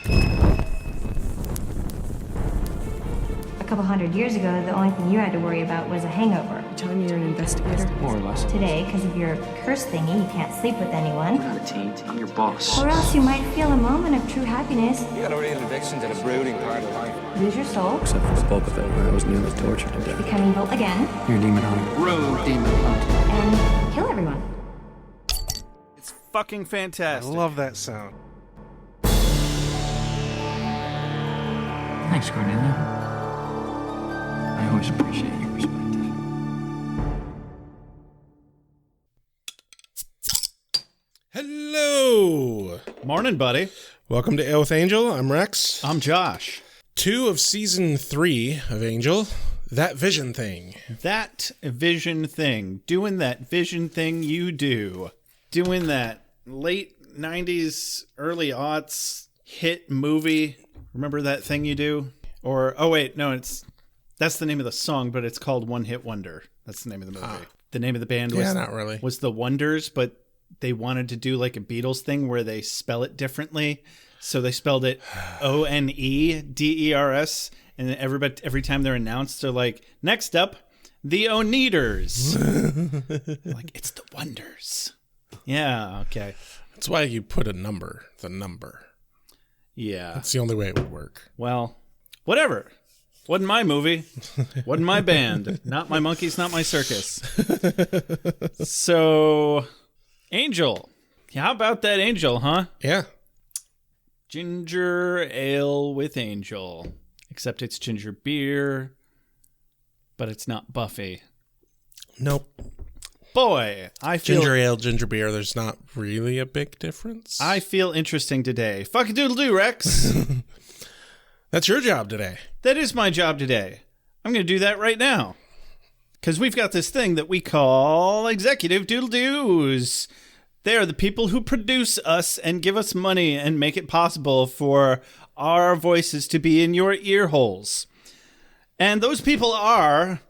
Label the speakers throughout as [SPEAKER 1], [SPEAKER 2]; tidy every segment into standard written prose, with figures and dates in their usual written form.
[SPEAKER 1] A couple hundred years ago, the only thing you had to worry about was a hangover.
[SPEAKER 2] You telling me you're an investigator?
[SPEAKER 3] More or less.
[SPEAKER 1] Today, because of your curse thingy, you can't sleep with anyone.
[SPEAKER 3] We're not a team. I'm your boss.
[SPEAKER 1] Or else you might feel a moment of true happiness,
[SPEAKER 4] You got a real addiction to the brooding part of life.
[SPEAKER 1] lose your soul,
[SPEAKER 5] Except for the bulk of it, where I was nearly tortured to death.
[SPEAKER 1] become evil again,
[SPEAKER 5] You're a demon hunter.
[SPEAKER 3] Road demon hunt.
[SPEAKER 1] and kill everyone.
[SPEAKER 6] It's fucking fantastic.
[SPEAKER 7] I love that sound.
[SPEAKER 5] Thanks, Cornelia. I always appreciate your perspective.
[SPEAKER 7] Hello.
[SPEAKER 6] Morning, buddy.
[SPEAKER 7] Welcome to Ale with Angel. I'm Rex.
[SPEAKER 6] I'm Josh.
[SPEAKER 7] 2 of season 3 of Angel. That vision thing.
[SPEAKER 6] That vision thing. Doing that vision thing you do. Doing that late 90s, early aughts hit movie. Remember that thing you do? Or, oh wait, no, that's the name of the song, but it's called One Hit Wonder. That's the name of the movie. The name of the band was,
[SPEAKER 7] not really.
[SPEAKER 6] was The Wonders, but they wanted to do like a Beatles thing where they spell it differently. So they spelled it Oneders. And then every time they're announced, they're like, next up, the Oneaters. Like, it's The Wonders. Yeah, okay.
[SPEAKER 7] That's why you put a number. The number.
[SPEAKER 6] Yeah.
[SPEAKER 7] That's the only way it would work.
[SPEAKER 6] Well, whatever. Wasn't my movie. Wasn't my band. Not my monkeys, not my circus. So, Angel. How about that Angel, huh?
[SPEAKER 7] Yeah.
[SPEAKER 6] Ginger ale with Angel. Except it's ginger beer, but it's not Buffy.
[SPEAKER 7] Nope.
[SPEAKER 6] Boy, I feel...
[SPEAKER 7] Ginger ale, ginger beer, there's not really a big difference.
[SPEAKER 6] I feel interesting today. Fuck-a-doodle-doo, Rex.
[SPEAKER 7] That's your job today.
[SPEAKER 6] That is my job today. I'm going to do that right now. Because we've got this thing that we call executive doodle-doos. They are the people who produce us and give us money and make it possible for our voices to be in your ear holes. And those people are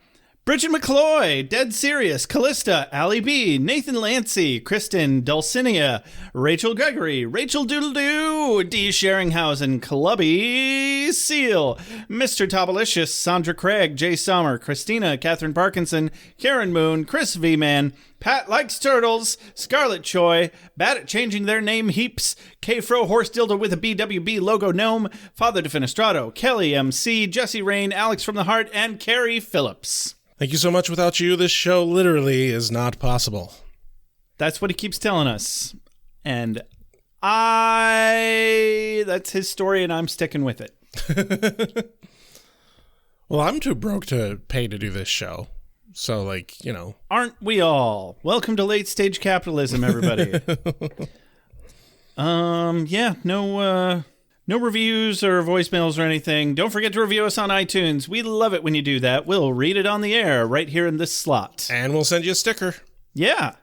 [SPEAKER 6] Bridget McCloy, Dead Serious, Callista, Allie B, Nathan Lancy, Kristen, Dulcinea, Rachel Gregory, Rachel Doodle-Doo, Dee Sheringhausen, Clubby Seal, Mr. Tobalicious, Sandra Craig, Jay Sommer, Christina, Catherine Parkinson, Karen Moon, Chris V-Man, Pat Likes Turtles, Scarlett Choi, Bad at Changing Their Name Heaps, K-Fro Horse Dildo with a BWB logo gnome, Father Defenestrado, Kelly MC, Jesse Rain, Alex from the Heart, and Carrie Phillips.
[SPEAKER 7] Thank you so much. Without you, this show literally is not possible.
[SPEAKER 6] That's what he keeps telling us. And that's his story, and I'm sticking with it.
[SPEAKER 7] Well, I'm too broke to pay to do this show. So, like, you know.
[SPEAKER 6] Aren't we all? Welcome to late stage capitalism, everybody. Yeah, no reviews or voicemails or anything. Don't forget to review us on iTunes. We love it when you do that. We'll read it on the air right here in this slot.
[SPEAKER 7] And we'll send you a sticker.
[SPEAKER 6] Yeah.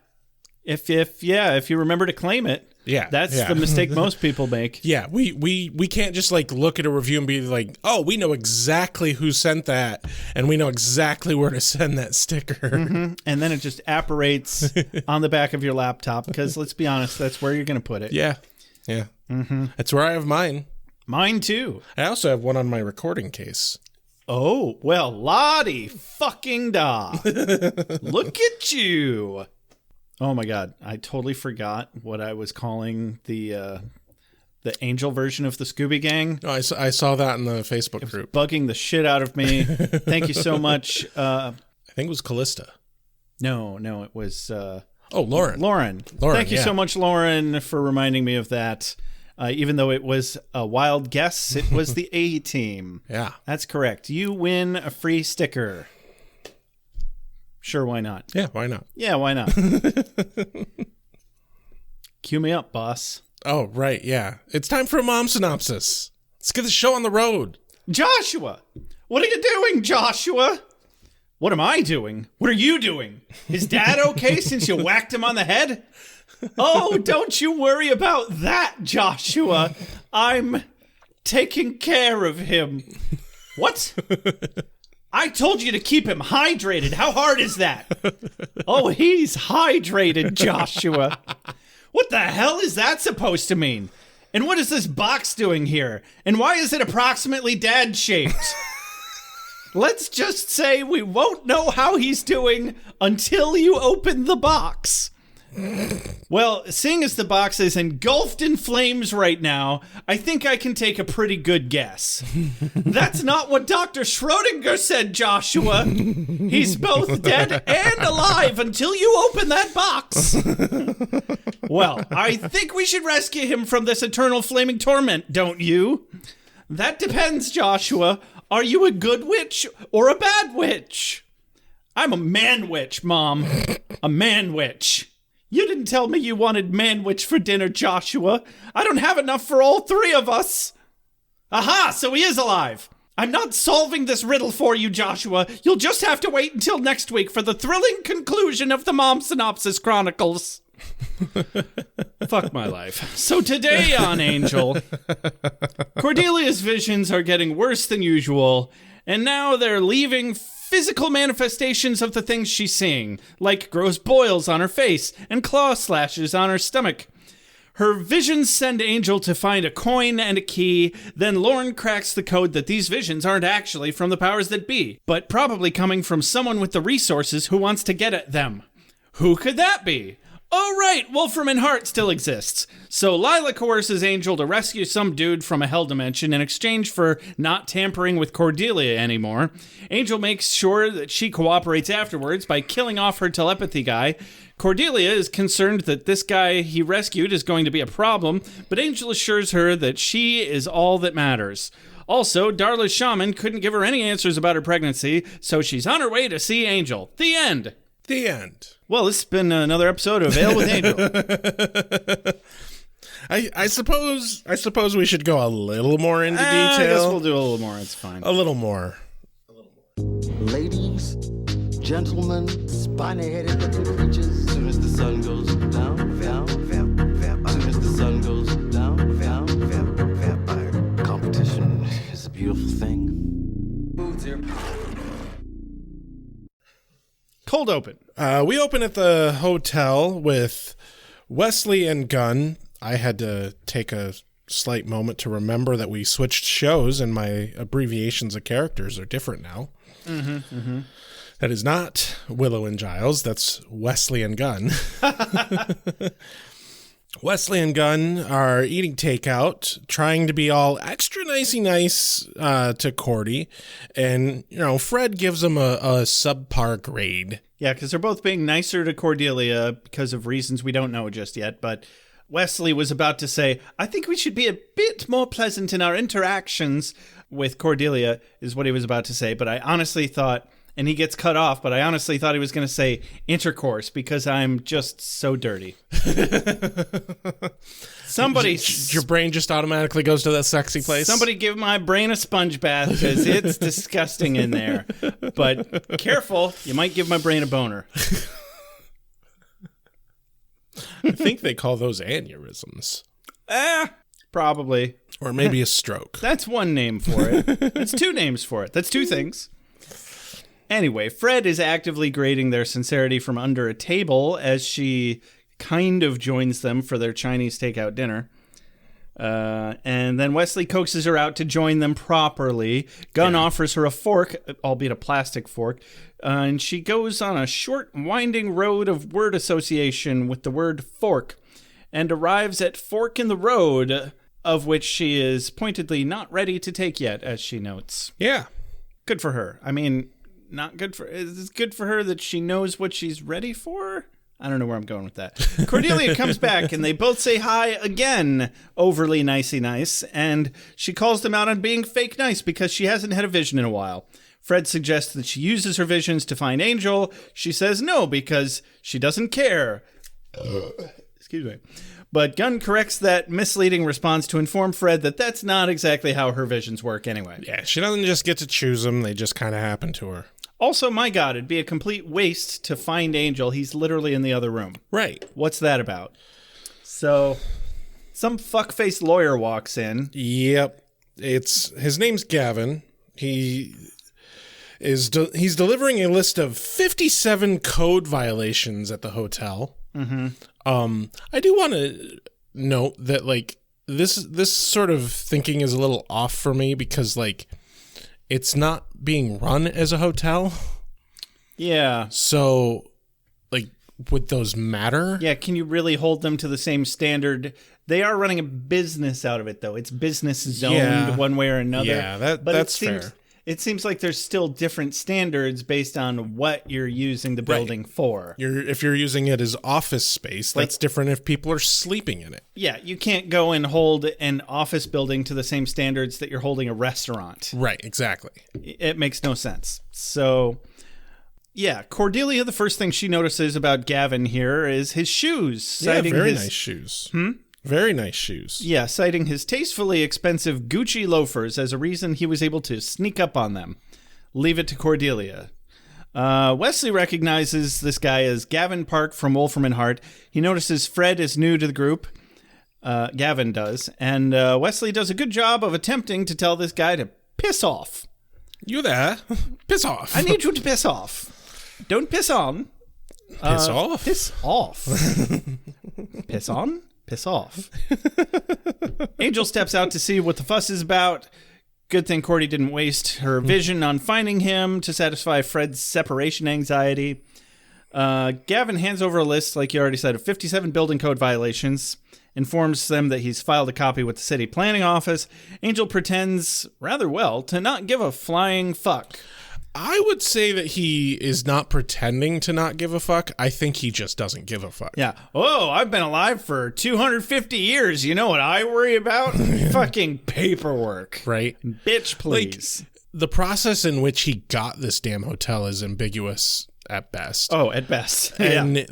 [SPEAKER 6] If you remember to claim it.
[SPEAKER 7] Yeah.
[SPEAKER 6] That's the mistake most people make.
[SPEAKER 7] Yeah, we can't just like look at a review and be like, "Oh, we know exactly who sent that and we know exactly where to send that sticker."
[SPEAKER 6] Mm-hmm. And then it just apparates on the back of your laptop because let's be honest, that's where you're going to put it.
[SPEAKER 7] Yeah. Yeah. Mm-hmm. That's where I have mine.
[SPEAKER 6] Mine too.
[SPEAKER 7] I also have one on my recording case.
[SPEAKER 6] Oh, well, Lottie fucking da. Look at you. Oh my God. I totally forgot what I was calling the Angel version of the Scooby Gang.
[SPEAKER 7] Oh, I saw that in the Facebook group.
[SPEAKER 6] Bugging the shit out of me. Thank you so much.
[SPEAKER 7] I think it was Callista.
[SPEAKER 6] No, it was...
[SPEAKER 7] Lauren.
[SPEAKER 6] Lauren. Thank you so much, Lauren, for reminding me of that. Even though it was a wild guess, it was the A-Team.
[SPEAKER 7] Yeah.
[SPEAKER 6] That's correct. You win a free sticker. Sure, why not?
[SPEAKER 7] Yeah, why not?
[SPEAKER 6] Yeah, why not? Cue me up, boss.
[SPEAKER 7] Oh, right, yeah. It's time for a mom synopsis. Let's get the show on the road.
[SPEAKER 6] Joshua! What are you doing, Joshua? What am I doing? What are you doing? Is Dad okay since you whacked him on the head? Oh, don't you worry about that, Joshua. I'm taking care of him. What? I told you to keep him hydrated. How hard is that? Oh, he's hydrated, Joshua. What the hell is that supposed to mean? And what is this box doing here? And why is it approximately dad-shaped? Let's just say we won't know how he's doing until you open the box. Well, seeing as the box is engulfed in flames right now, I think I can take a pretty good guess. That's not what Dr. Schrodinger said, Joshua. He's both dead and alive until you open that box. Well, I think we should rescue him from this eternal flaming torment, don't you? That depends, Joshua. Are you a good witch or a bad witch? I'm a man witch, Mom. A man witch. You didn't tell me you wanted manwich for dinner, Joshua. I don't have enough for all three of us. Aha, so he is alive. I'm not solving this riddle for you, Joshua. You'll just have to wait until next week for the thrilling conclusion of the Mom Synopsis Chronicles. Fuck my life. So today on Angel, Cordelia's visions are getting worse than usual, and now they're leaving physical manifestations of the things she's seeing, like gross boils on her face and claw slashes on her stomach. Her visions send Angel to find a coin and a key, then Lorne cracks the code that these visions aren't actually from the powers that be, but probably coming from someone with the resources who wants to get at them. Who could that be? Oh right, Wolfram and Hart still exists. So Lila coerces Angel to rescue some dude from a hell dimension in exchange for not tampering with Cordelia anymore. Angel makes sure that she cooperates afterwards by killing off her telepathy guy. Cordelia is concerned that this guy he rescued is going to be a problem, but Angel assures her that she is all that matters. Also, Darla's shaman couldn't give her any answers about her pregnancy, so she's on her way to see Angel. The end.
[SPEAKER 7] The end.
[SPEAKER 6] Well, this has been another episode of Ale with Angel.
[SPEAKER 7] I suppose we should go a little more into detail.
[SPEAKER 6] I guess we'll do a little more. It's fine.
[SPEAKER 7] A little more.
[SPEAKER 2] Ladies, gentlemen, spiny-headed looking creatures. Soon as the sun goes down, soon as the sun goes down, vampire. Competition is a beautiful thing.
[SPEAKER 4] Boots here.
[SPEAKER 6] Cold open.
[SPEAKER 7] We open at the hotel with Wesley and Gunn. I had to take a slight moment to remember that we switched shows and my abbreviations of characters are different now. That is not Willow and Giles. That's Wesley and Gunn. Wesley and Gunn are eating takeout, trying to be all extra nicey nice to Cordy. And, Fred gives them a subpar grade.
[SPEAKER 6] Yeah, because they're both being nicer to Cordelia because of reasons we don't know just yet. But Wesley was about to say, I think we should be a bit more pleasant in our interactions with Cordelia, is what he was about to say. But I honestly thought, and he gets cut off, but I honestly thought he was going to say intercourse because I'm just so dirty. Somebody...
[SPEAKER 7] Your brain just automatically goes to that sexy place?
[SPEAKER 6] Somebody give my brain a sponge bath because it's disgusting in there. But careful, you might give my brain a boner.
[SPEAKER 7] I think they call those aneurysms.
[SPEAKER 6] Probably.
[SPEAKER 7] Or maybe a stroke.
[SPEAKER 6] That's one name for it. That's two names for it. That's two things. Anyway, Fred is actively grading their sincerity from under a table as she kind of joins them for their Chinese takeout dinner. And then Wesley coaxes her out to join them properly. Gunn offers her a fork, albeit a plastic fork, and she goes on a short, winding road of word association with the word fork, and arrives at Fork in the Road, of which she is pointedly not ready to take yet, as she notes.
[SPEAKER 7] Yeah.
[SPEAKER 6] Good for her. I mean, not good for... Is it good for her that she knows what she's ready for? I don't know where I'm going with that. Cordelia comes back, and they both say hi again, overly nicey nice, and she calls them out on being fake nice because she hasn't had a vision in a while. Fred suggests that she uses her visions to find Angel. She says no because she doesn't care. Excuse me. But Gunn corrects that misleading response to inform Fred that that's not exactly how her visions work anyway.
[SPEAKER 7] Yeah, she doesn't just get to choose them. They just kind of happen to her.
[SPEAKER 6] Also, my God, it'd be a complete waste to find Angel. He's literally in the other room.
[SPEAKER 7] Right.
[SPEAKER 6] What's that about? So, some fuckface lawyer walks in.
[SPEAKER 7] Yep. His name's Gavin. He's delivering a list of 57 code violations at the hotel. Mm-hmm. I do want to note that, this sort of thinking is a little off for me because, like, it's not being run as a hotel.
[SPEAKER 6] Yeah.
[SPEAKER 7] So, like, would those matter?
[SPEAKER 6] Yeah, can you really hold them to the same standard? They are running a business out of it, though. It's business zoned one way or another.
[SPEAKER 7] Yeah, that's fair.
[SPEAKER 6] It seems like there's still different standards based on what you're using the building for.
[SPEAKER 7] If you're using it as office space, that's different if people are sleeping in it.
[SPEAKER 6] Yeah, you can't go and hold an office building to the same standards that you're holding a restaurant.
[SPEAKER 7] Right, exactly.
[SPEAKER 6] It makes no sense. So, yeah, Cordelia, the first thing she notices about Gavin here is his shoes.
[SPEAKER 7] Yeah, very nice shoes. Very nice shoes.
[SPEAKER 6] Yeah, citing his tastefully expensive Gucci loafers as a reason he was able to sneak up on them. Leave it to Cordelia. Wesley recognizes this guy as Gavin Park from Wolfram and Hart. He notices Fred is new to the group. Gavin does. And Wesley does a good job of attempting to tell this guy to piss off.
[SPEAKER 7] You there? Piss off.
[SPEAKER 6] I need you to piss off. Don't piss on.
[SPEAKER 7] Piss off?
[SPEAKER 6] Piss off. Piss on? Piss off. Angel steps out to see what the fuss is about. Good thing Cordy didn't waste her vision on finding him to satisfy Fred's separation anxiety. Gavin hands over a list, like you already said, of 57 building code violations, informs them that he's filed a copy with the city planning office. Angel pretends, rather well, to not give a flying fuck.
[SPEAKER 7] I would say that he is not pretending to not give a fuck. I think he just doesn't give a fuck.
[SPEAKER 6] Yeah. Oh, I've been alive for 250 years. You know what I worry about? Fucking paperwork.
[SPEAKER 7] Right?
[SPEAKER 6] Bitch, please.
[SPEAKER 7] Like, the process in which he got this damn hotel is ambiguous at best.
[SPEAKER 6] Oh, at best.
[SPEAKER 7] And,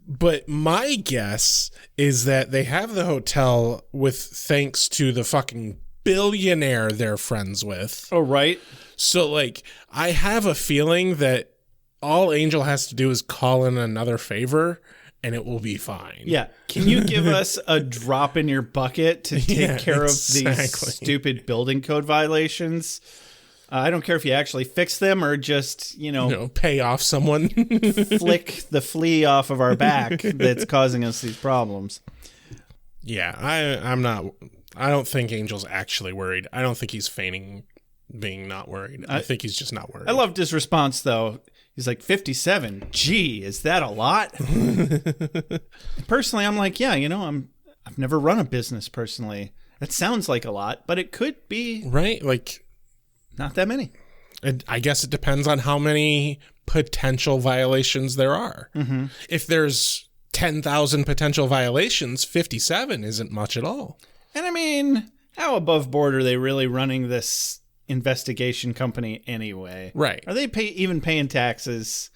[SPEAKER 7] but my guess is that they have the hotel with thanks to the fucking billionaire they're friends with.
[SPEAKER 6] Oh, right.
[SPEAKER 7] So, I have a feeling that all Angel has to do is call in another favor, and it will be fine.
[SPEAKER 6] Yeah. Can you give us a drop in your bucket to take care of these stupid building code violations? I don't care if you actually fix them or just,
[SPEAKER 7] pay off someone.
[SPEAKER 6] flick the flea off of our back that's causing us these problems.
[SPEAKER 7] Yeah, I don't think Angel's actually worried. I don't think he's feigning being not worried. I think he's just not worried.
[SPEAKER 6] I loved his response, though. He's like, 57? Gee, is that a lot? Personally, I'm like, yeah, I've never run a business personally. That sounds like a lot, but it could be.
[SPEAKER 7] Right?
[SPEAKER 6] Not that many.
[SPEAKER 7] I guess it depends on how many potential violations there are. Mm-hmm. If there's 10,000 potential violations, 57 isn't much at all.
[SPEAKER 6] And how above board are they really running this investigation company anyway?
[SPEAKER 7] Right.
[SPEAKER 6] Are they even paying taxes?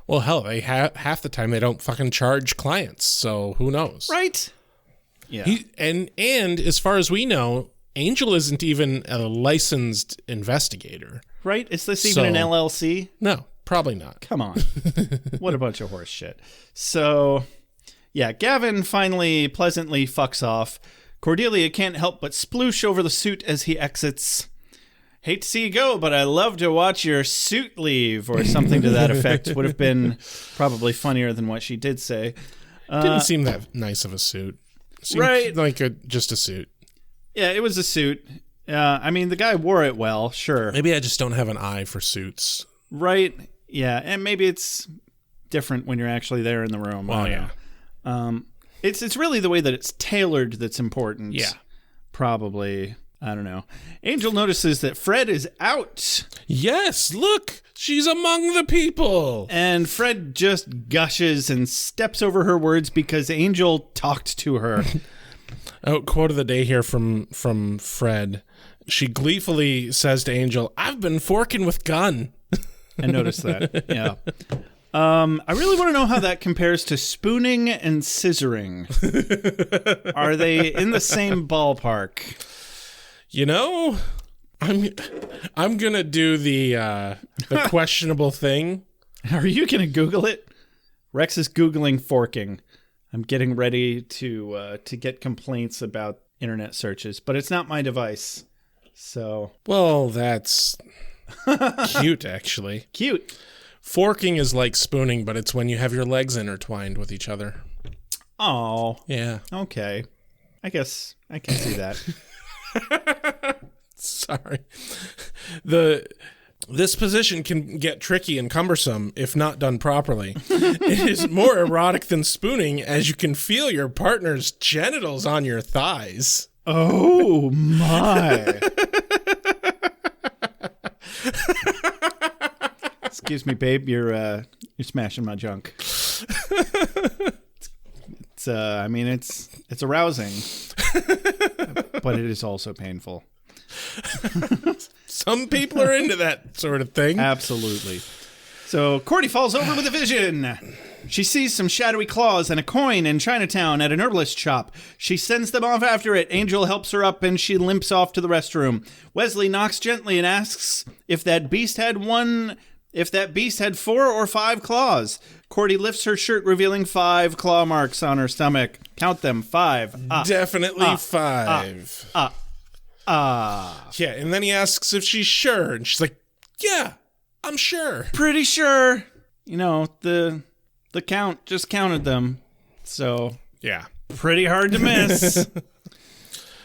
[SPEAKER 7] Well, hell, they half the time they don't fucking charge clients, so who knows?
[SPEAKER 6] Right. Yeah.
[SPEAKER 7] And as far as we know, Angel isn't even a licensed investigator.
[SPEAKER 6] Right? Is this even an LLC?
[SPEAKER 7] No, probably not.
[SPEAKER 6] Come on. What a bunch of horse shit. So, yeah, Gavin finally pleasantly fucks off. Cordelia can't help but sploosh over the suit as he exits. Hate to see you go, but I love to watch your suit leave, or something to that effect. Would have been probably funnier than what she did say.
[SPEAKER 7] Didn't seem that nice of a suit. Seemed
[SPEAKER 6] right.
[SPEAKER 7] Like just a suit.
[SPEAKER 6] Yeah, it was a suit. The guy wore it well, sure.
[SPEAKER 7] Maybe I just don't have an eye for suits.
[SPEAKER 6] Right. Yeah, and maybe it's different when you're actually there in the room.
[SPEAKER 7] Oh, yeah.
[SPEAKER 6] It's really the way that it's tailored that's important.
[SPEAKER 7] Yeah.
[SPEAKER 6] Probably. I don't know. Angel notices that Fred is out.
[SPEAKER 7] Yes, look, she's among the people.
[SPEAKER 6] And Fred just gushes and steps over her words because Angel talked to her.
[SPEAKER 7] Quote of the day here from Fred. She gleefully says to Angel, "I've been forking with gun."
[SPEAKER 6] I noticed that. Yeah. I really want to know how that compares to spooning and scissoring. Are they in the same ballpark?
[SPEAKER 7] I'm gonna do the questionable thing.
[SPEAKER 6] Are you gonna Google it? Rex is Googling forking. I'm getting ready to get complaints about internet searches, but it's not my device. So,
[SPEAKER 7] well, that's cute, actually.
[SPEAKER 6] Cute.
[SPEAKER 7] Forking is like spooning, but it's when you have your legs intertwined with each other.
[SPEAKER 6] Oh.
[SPEAKER 7] Yeah.
[SPEAKER 6] Okay. I guess I can see that.
[SPEAKER 7] Sorry. This position can get tricky and cumbersome if not done properly. It is more erotic than spooning, as you can feel your partner's genitals on your thighs.
[SPEAKER 6] Oh, my. Excuse me, babe. You're smashing my junk. It's arousing, but it is also painful.
[SPEAKER 7] Some people are into that sort of thing.
[SPEAKER 6] Absolutely. So Cordy falls over with a vision. She sees some shadowy claws and a coin in Chinatown at an herbalist shop. She sends them off after it. Angel helps her up and she limps off to the restroom. Wesley knocks gently and asks if that beast had 4 or 5 claws. Cordy lifts her shirt, revealing 5 claw marks on her stomach. Count them. 5.
[SPEAKER 7] Definitely 5. Yeah, and then he asks if she's sure, and she's like, yeah, I'm sure.
[SPEAKER 6] Pretty sure. You know, the count just counted them. So,
[SPEAKER 7] yeah.
[SPEAKER 6] Pretty hard to miss.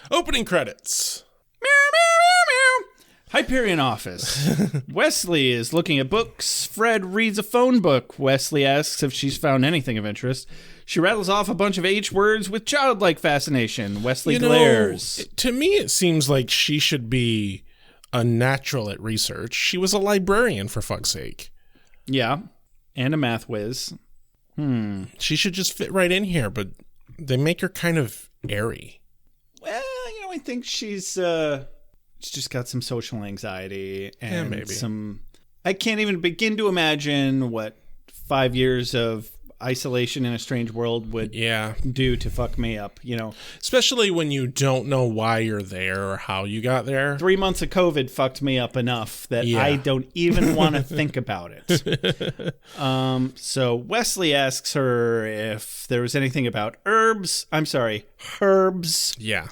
[SPEAKER 7] Opening credits.
[SPEAKER 6] Meow, meow, meow, meow. Hyperion office. Wesley is looking at books. Fred reads a phone book. Wesley asks if she's found anything of interest. She rattles off a bunch of H words with childlike fascination. Wesley glares.
[SPEAKER 7] To me, it seems like she should be a natural at research. She was a librarian, for fuck's sake.
[SPEAKER 6] Yeah, and a math whiz.
[SPEAKER 7] She should just fit right in here, but they make her kind of airy.
[SPEAKER 6] Well, I think she's just got some social anxiety and
[SPEAKER 7] maybe
[SPEAKER 6] some. I can't even begin to imagine what 5 years of isolation in a strange world would do to fuck me up,
[SPEAKER 7] Especially when you don't know why you're there or how you got there.
[SPEAKER 6] 3 months of COVID fucked me up enough that I don't even want to think about it. So Wesley asks her if there was anything about herbs.
[SPEAKER 7] Yeah.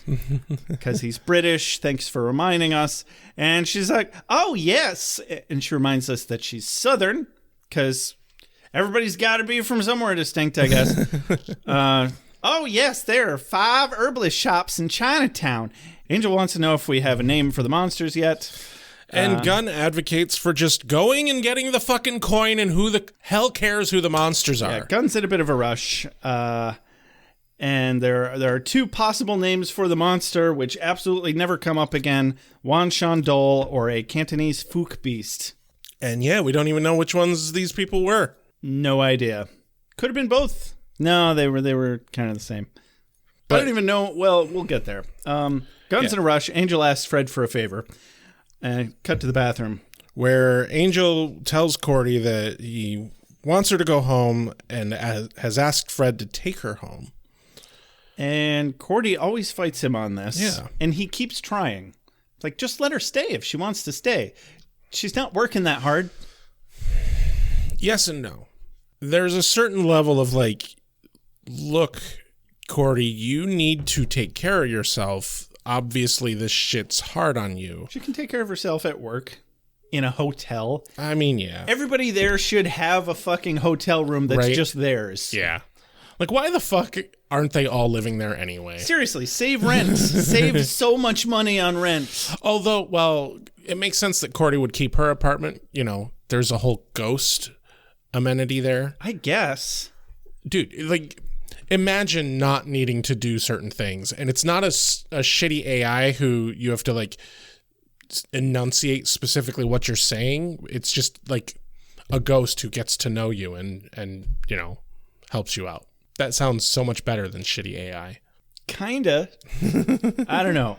[SPEAKER 6] Because he's British. Thanks for reminding us. And she's like, oh, yes. And she reminds us that she's Southern because everybody's got to be from somewhere distinct, I guess. Oh, yes, there are 5 herbalist shops in Chinatown. Angel wants to know if we have a name for the monsters yet.
[SPEAKER 7] And Gunn advocates for just going and getting the fucking coin, and who the hell cares who the monsters are.
[SPEAKER 6] Yeah, Gunn's in a bit of a rush. And there are 2 possible names for the monster, which absolutely never come up again. Wan Shan Dol or a Cantonese Fook Beast.
[SPEAKER 7] And yeah, we don't even know which ones these people were.
[SPEAKER 6] No idea. Could have been both. No, they were kind of the same. But I don't even know. Well, we'll get there. Gunn's in a rush. Angel asks Fred for a favor. And cut to the bathroom.
[SPEAKER 7] Where Angel tells Cordy that he wants her to go home and has asked Fred to take her home.
[SPEAKER 6] And Cordy always fights him on this.
[SPEAKER 7] Yeah.
[SPEAKER 6] And he keeps trying. Like, just let her stay if she wants to stay. She's not working that hard.
[SPEAKER 7] Yes and no. There's a certain level of like, look, Cordy, you need to take care of yourself. Obviously, this shit's hard on you.
[SPEAKER 6] She can take care of herself at work, in a hotel.
[SPEAKER 7] I mean, yeah.
[SPEAKER 6] Everybody there should have a fucking hotel room that's just theirs.
[SPEAKER 7] Yeah. Like, why the fuck aren't they all living there anyway?
[SPEAKER 6] Seriously, save rent. Save so much money on rent.
[SPEAKER 7] Although, well, it makes sense that Cordy would keep her apartment. There's a whole ghost amenity there.
[SPEAKER 6] I guess.
[SPEAKER 7] Dude, like, imagine not needing to do certain things. And it's not a shitty AI who you have to, like, enunciate specifically what you're saying. It's just, like, a ghost who gets to know you and helps you out. That sounds so much better than shitty AI.
[SPEAKER 6] Kinda. I don't know.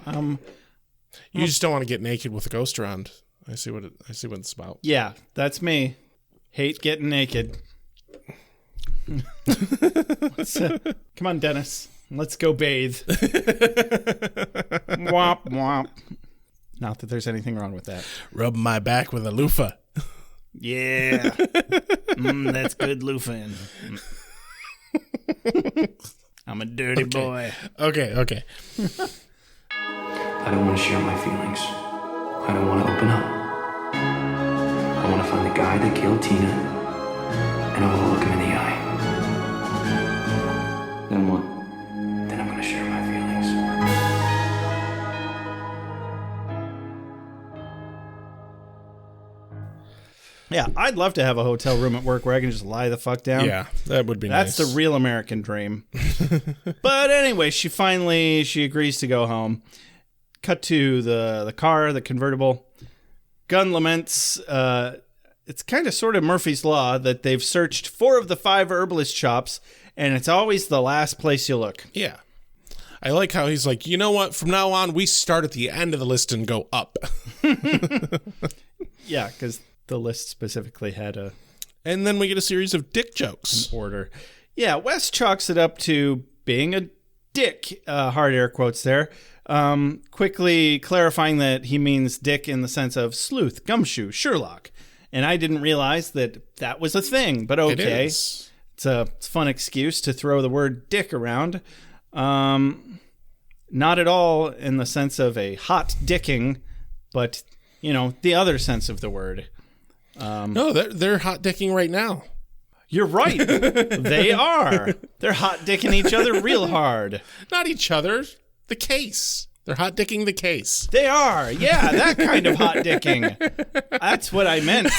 [SPEAKER 7] You just don't want to get naked with a ghost around. I see what it's about.
[SPEAKER 6] Yeah, that's me. Hate getting naked. Come on, Dennis. Let's go bathe. Womp womp. Not that there's anything wrong with that.
[SPEAKER 7] Rub my back with a loofah.
[SPEAKER 6] Yeah. That's good loofahing. I'm a dirty boy.
[SPEAKER 7] Okay.
[SPEAKER 3] I don't want to share my feelings. I don't want to open up. I want to find the guy that killed Tina, and I want to look him in the eye. Then what? Then I'm going to share my feelings.
[SPEAKER 6] Yeah, I'd love to have a hotel room at work where I can just lie the fuck down.
[SPEAKER 7] Yeah, that would be
[SPEAKER 6] That's
[SPEAKER 7] nice.
[SPEAKER 6] the real American dream. But anyway, she agrees to go home. Cut to the car, the convertible. Gunn laments, it's kind of sort of Murphy's Law that they've searched 4 of the 5 herbalist shops, and it's always the last place you look.
[SPEAKER 7] Yeah. I like how he's like, you know what? From now on, we start at the end of the list and go up.
[SPEAKER 6] Yeah, because the list specifically had a
[SPEAKER 7] And then we get a series of dick jokes.
[SPEAKER 6] order. Yeah, Wes chalks it up to being a dick, hard air quotes there, quickly clarifying that he means dick in the sense of sleuth, gumshoe, Sherlock. And I didn't realize that was a thing, but okay.
[SPEAKER 7] It is.
[SPEAKER 6] It's a fun excuse to throw the word dick around. Not at all in the sense of a hot dicking, but, the other sense of the word.
[SPEAKER 7] No, they're hot dicking right now.
[SPEAKER 6] You're right. They are. They're hot dicking each other real hard.
[SPEAKER 7] Not each other. The case. They're hot dicking the case.
[SPEAKER 6] They are. Yeah, that kind of hot dicking. That's what I meant.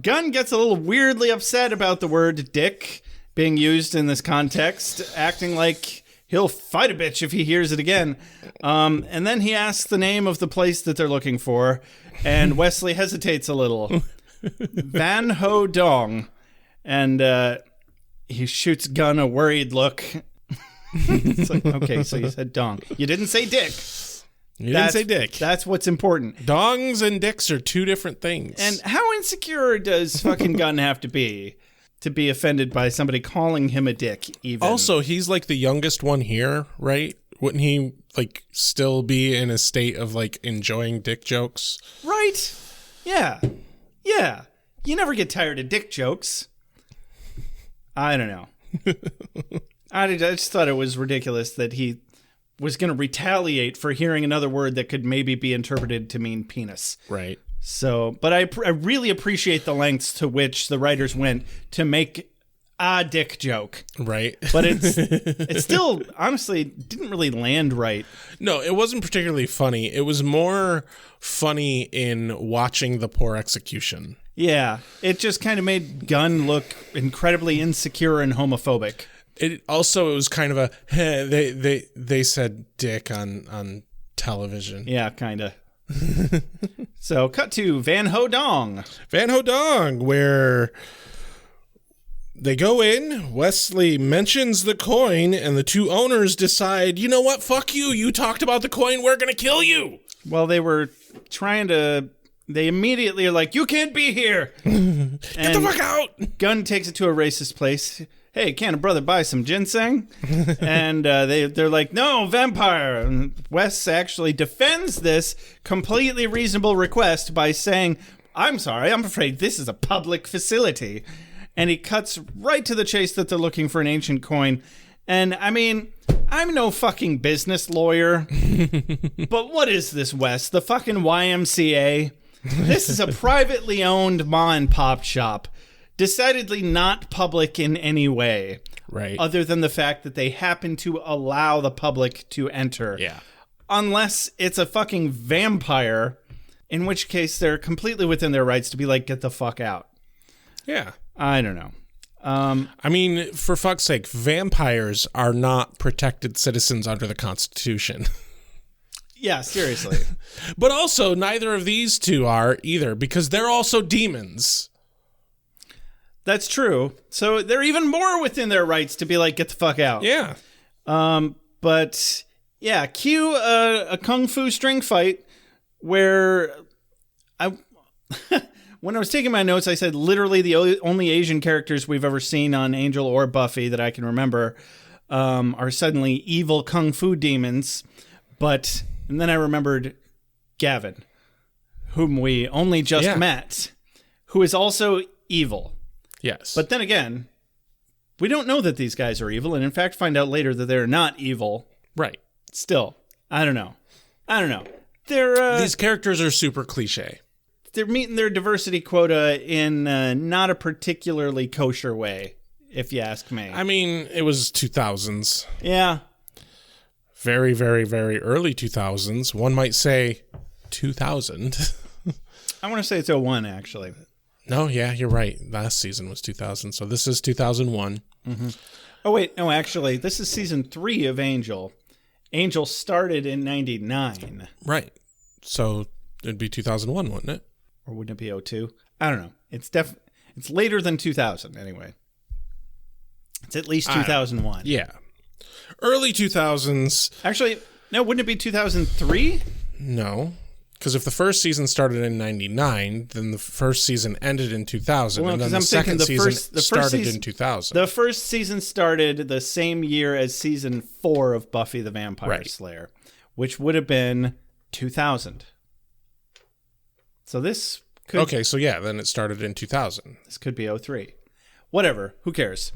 [SPEAKER 6] Gunn gets a little weirdly upset about the word dick being used in this context, acting like he'll fight a bitch if he hears it again. And then he asks the name of the place that they're looking for, and Wesley hesitates a little. Van Ho Dong. And he shoots Gunn a worried look. It's like, okay, so you said dong. You didn't say dick.
[SPEAKER 7] You didn't say dick.
[SPEAKER 6] That's what's important.
[SPEAKER 7] Dongs and dicks are 2 different things.
[SPEAKER 6] And how insecure does fucking Gunn have to be offended by somebody calling him a dick, even?
[SPEAKER 7] Also, he's like the youngest one here, right? Wouldn't he still be in a state of enjoying dick jokes?
[SPEAKER 6] Right? Yeah. Yeah. You never get tired of dick jokes. I don't know. I just thought it was ridiculous that he was going to retaliate for hearing another word that could maybe be interpreted to mean penis.
[SPEAKER 7] Right.
[SPEAKER 6] So, but I really appreciate the lengths to which the writers went to make a dick joke.
[SPEAKER 7] Right.
[SPEAKER 6] But it still, honestly, didn't really land right.
[SPEAKER 7] No, it wasn't particularly funny. It was more funny in watching the poor execution.
[SPEAKER 6] Yeah, it just kind of made Gunn look incredibly insecure and homophobic.
[SPEAKER 7] It was kind of a they said dick on television.
[SPEAKER 6] Yeah, kind of. So, cut to Van Ho Dong.
[SPEAKER 7] Van Ho Dong, where they go in, Wesley mentions the coin, and the 2 owners decide, you know what, fuck you, you talked about the coin, we're gonna kill you.
[SPEAKER 6] Well, they were they immediately are like, you can't be here. Get
[SPEAKER 7] the fuck out.
[SPEAKER 6] Gunn takes it to a racist place. Hey, can a brother buy some ginseng? And they're like, no, vampire. And Wes actually defends this completely reasonable request by saying, I'm sorry, I'm afraid this is a public facility. And he cuts right to the chase that they're looking for an ancient coin. And, I mean, I'm no fucking business lawyer, but what is this, Wes? The fucking YMCA? This is a privately owned ma and pop shop. Decidedly not public in any way.
[SPEAKER 7] Right.
[SPEAKER 6] Other than the fact that they happen to allow the public to enter.
[SPEAKER 7] Yeah.
[SPEAKER 6] Unless it's a fucking vampire, in which case they're completely within their rights to be like, get the fuck out.
[SPEAKER 7] Yeah.
[SPEAKER 6] I don't know.
[SPEAKER 7] I mean, for fuck's sake, vampires are not protected citizens under the Constitution.
[SPEAKER 6] Yeah, seriously.
[SPEAKER 7] But also, neither of these 2 are either, because they're also demons.
[SPEAKER 6] That's true. So they're even more within their rights to be like, get the fuck out.
[SPEAKER 7] Yeah.
[SPEAKER 6] But yeah, cue a kung fu string fight where when I was taking my notes, I said literally the only Asian characters we've ever seen on Angel or Buffy that I can remember are suddenly evil kung fu demons. And then I remembered Gavin, whom we only just met, who is also evil.
[SPEAKER 7] Yes.
[SPEAKER 6] But then again, we don't know that these guys are evil, and in fact find out later that they're not evil.
[SPEAKER 7] Right.
[SPEAKER 6] Still, I don't know. They're
[SPEAKER 7] these characters are super cliche.
[SPEAKER 6] They're meeting their diversity quota in not a particularly kosher way, if you ask me.
[SPEAKER 7] I mean, it was 2000s.
[SPEAKER 6] Yeah.
[SPEAKER 7] very, very, very early 2000s. One might say 2000.
[SPEAKER 6] I want to say it's 01, actually.
[SPEAKER 7] No, yeah, you're right. Last season was 2000, so this is 2001.
[SPEAKER 6] Mm-hmm. Oh, wait, no, actually, this is season 3 of Angel. Angel started in 99.
[SPEAKER 7] Right. So it'd be 2001, wouldn't it?
[SPEAKER 6] Or wouldn't it be 02? I don't know. It's later than 2000, anyway. It's at least 2001.
[SPEAKER 7] Yeah. Early 2000s.
[SPEAKER 6] Actually, no, wouldn't it be 2003?
[SPEAKER 7] No. Because if the first season started in 99, then the first season ended in 2000,
[SPEAKER 6] Well,
[SPEAKER 7] and then
[SPEAKER 6] 'cause
[SPEAKER 7] the
[SPEAKER 6] I'm
[SPEAKER 7] second
[SPEAKER 6] thinking
[SPEAKER 7] season started in 2000.
[SPEAKER 6] The first season started the same year as season 4 of Buffy the Vampire
[SPEAKER 7] Right.
[SPEAKER 6] Slayer, which would have been 2000. So this could
[SPEAKER 7] Okay, so yeah, then it started in 2000.
[SPEAKER 6] this could be 03. Whatever, who cares?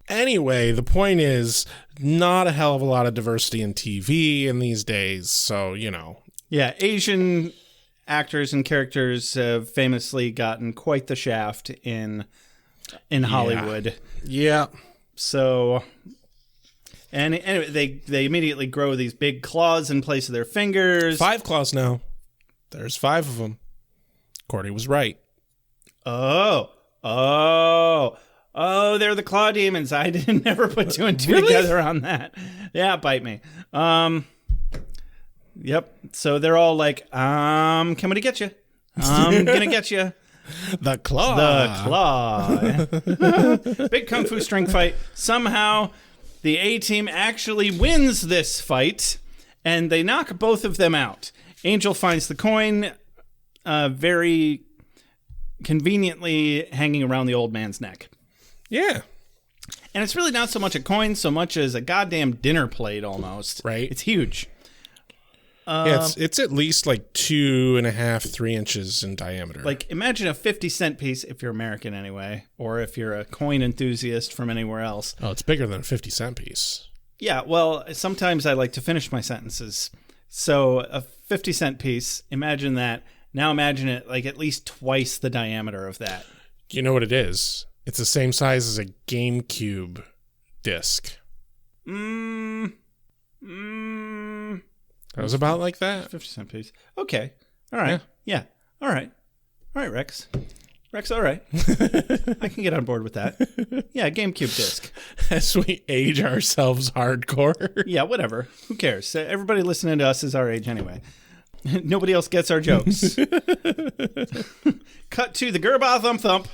[SPEAKER 7] Anyway, the point is, not a hell of a lot of diversity in TV in these days, so, you know.
[SPEAKER 6] Yeah, Asian actors and characters have famously gotten quite the shaft in Hollywood.
[SPEAKER 7] Yeah.
[SPEAKER 6] So, and anyway, they immediately grow these big claws in place of their fingers.
[SPEAKER 7] 5 claws now. There's 5 of them. Cordy was right.
[SPEAKER 6] Oh, they're the claw demons. I didn't never put 2 and 2
[SPEAKER 7] Really?
[SPEAKER 6] together on that. Yeah, bite me. Yep. So they're all like, coming to get you. I'm gonna get you.
[SPEAKER 7] The claw.
[SPEAKER 6] The claw. Big kung fu string fight. Somehow, the A-team actually wins this fight, and they knock both of them out. Angel finds the coin very conveniently hanging around the old man's neck.
[SPEAKER 7] Yeah.
[SPEAKER 6] And it's really not so much a coin so much as a goddamn dinner plate almost.
[SPEAKER 7] Right.
[SPEAKER 6] It's huge.
[SPEAKER 7] Yeah, it's at least like 2.5, 3 inches in diameter.
[SPEAKER 6] Like, imagine a 50-cent piece, if you're American anyway, or if you're a coin enthusiast from anywhere else.
[SPEAKER 7] Oh, it's bigger than a 50-cent piece.
[SPEAKER 6] Yeah, well, sometimes I like to finish my sentences. So a 50-cent piece, imagine that. Now imagine it like at least twice the diameter of that.
[SPEAKER 7] You know what it is? It's the same size as a GameCube disc. That was about like that.
[SPEAKER 6] 50-cent piece. Okay. All right. Yeah. All right. All right, Rex. Rex, all right. I can get on board with that. Yeah, GameCube disc.
[SPEAKER 7] As we age ourselves hardcore.
[SPEAKER 6] Yeah, whatever. Who cares? Everybody listening to us is our age anyway. Nobody else gets our jokes. Cut to the Gerba Thump Thump.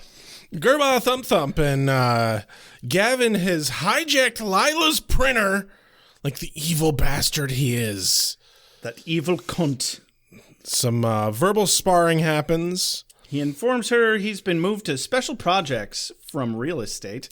[SPEAKER 7] Gerba Thump Thump, and Gavin has hijacked Lila's printer like the evil bastard he is.
[SPEAKER 6] That evil cunt.
[SPEAKER 7] Some verbal sparring happens.
[SPEAKER 6] He informs her he's been moved to special projects from real estate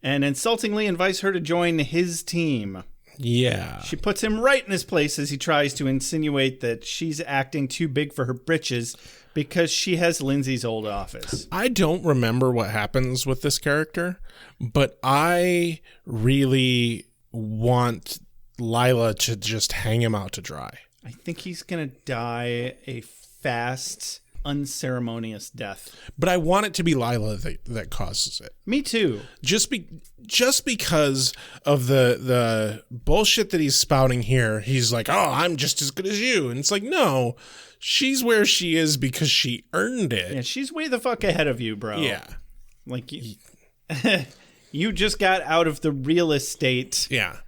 [SPEAKER 6] and insultingly invites her to join his team.
[SPEAKER 7] Yeah.
[SPEAKER 6] She puts him right in his place as he tries to insinuate that she's acting too big for her britches because she has Lindsay's old office.
[SPEAKER 7] I don't remember what happens with this character, but I really want Lila to just hang him out to dry.
[SPEAKER 6] I think he's going to die a fast, unceremonious death.
[SPEAKER 7] But I want it to be Lila that causes it.
[SPEAKER 6] Me too.
[SPEAKER 7] Just because of the bullshit that he's spouting here. He's like, oh, I'm just as good as you. And it's like, no, she's where she is because she earned it.
[SPEAKER 6] Yeah, she's way the fuck ahead of you, bro.
[SPEAKER 7] Yeah.
[SPEAKER 6] Like, you just got out of the real estate.
[SPEAKER 7] Yeah.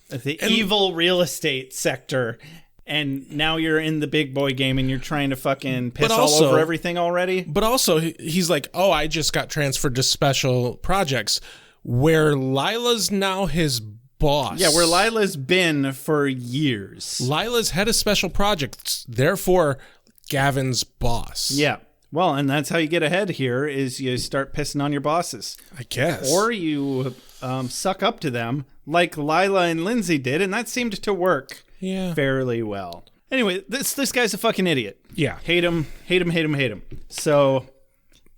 [SPEAKER 6] The evil real estate sector, and now you're in the big boy game and you're trying to fucking piss all over everything already.
[SPEAKER 7] But also, he's like, oh, I just got transferred to special projects, where Lila's now his boss.
[SPEAKER 6] Yeah, where Lila's been for years.
[SPEAKER 7] Lila's head of special projects, therefore Gavin's boss.
[SPEAKER 6] Yeah. Well, and that's how you get ahead here, is you start pissing on your bosses.
[SPEAKER 7] I guess.
[SPEAKER 6] Or you suck up to them like Lila and Lindsay did, and that seemed to work fairly well. Anyway, this guy's a fucking idiot.
[SPEAKER 7] Yeah.
[SPEAKER 6] Hate him. So,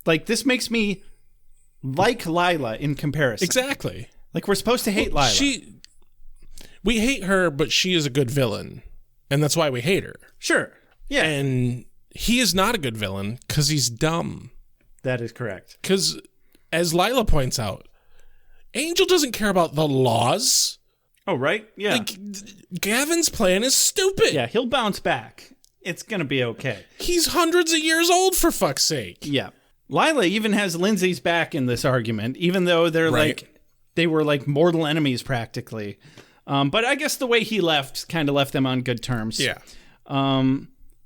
[SPEAKER 6] like, this makes me like Lila in comparison.
[SPEAKER 7] Exactly.
[SPEAKER 6] Like, we're supposed to hate Lila.
[SPEAKER 7] We hate her, but she is a good villain, and that's why we hate her.
[SPEAKER 6] Sure. Yeah.
[SPEAKER 7] And he is not a good villain because he's dumb.
[SPEAKER 6] That is correct.
[SPEAKER 7] Because, as Lila points out, Angel doesn't care about the laws.
[SPEAKER 6] Oh, right? Yeah.
[SPEAKER 7] Like, Gavin's plan is stupid.
[SPEAKER 6] Yeah, he'll bounce back. It's going to be okay.
[SPEAKER 7] He's hundreds of years old, for fuck's sake.
[SPEAKER 6] Yeah. Lila even has Lindsay's back in this argument, even though they're they were like mortal enemies practically. But I guess the way he left kind of left them on good terms.
[SPEAKER 7] Yeah.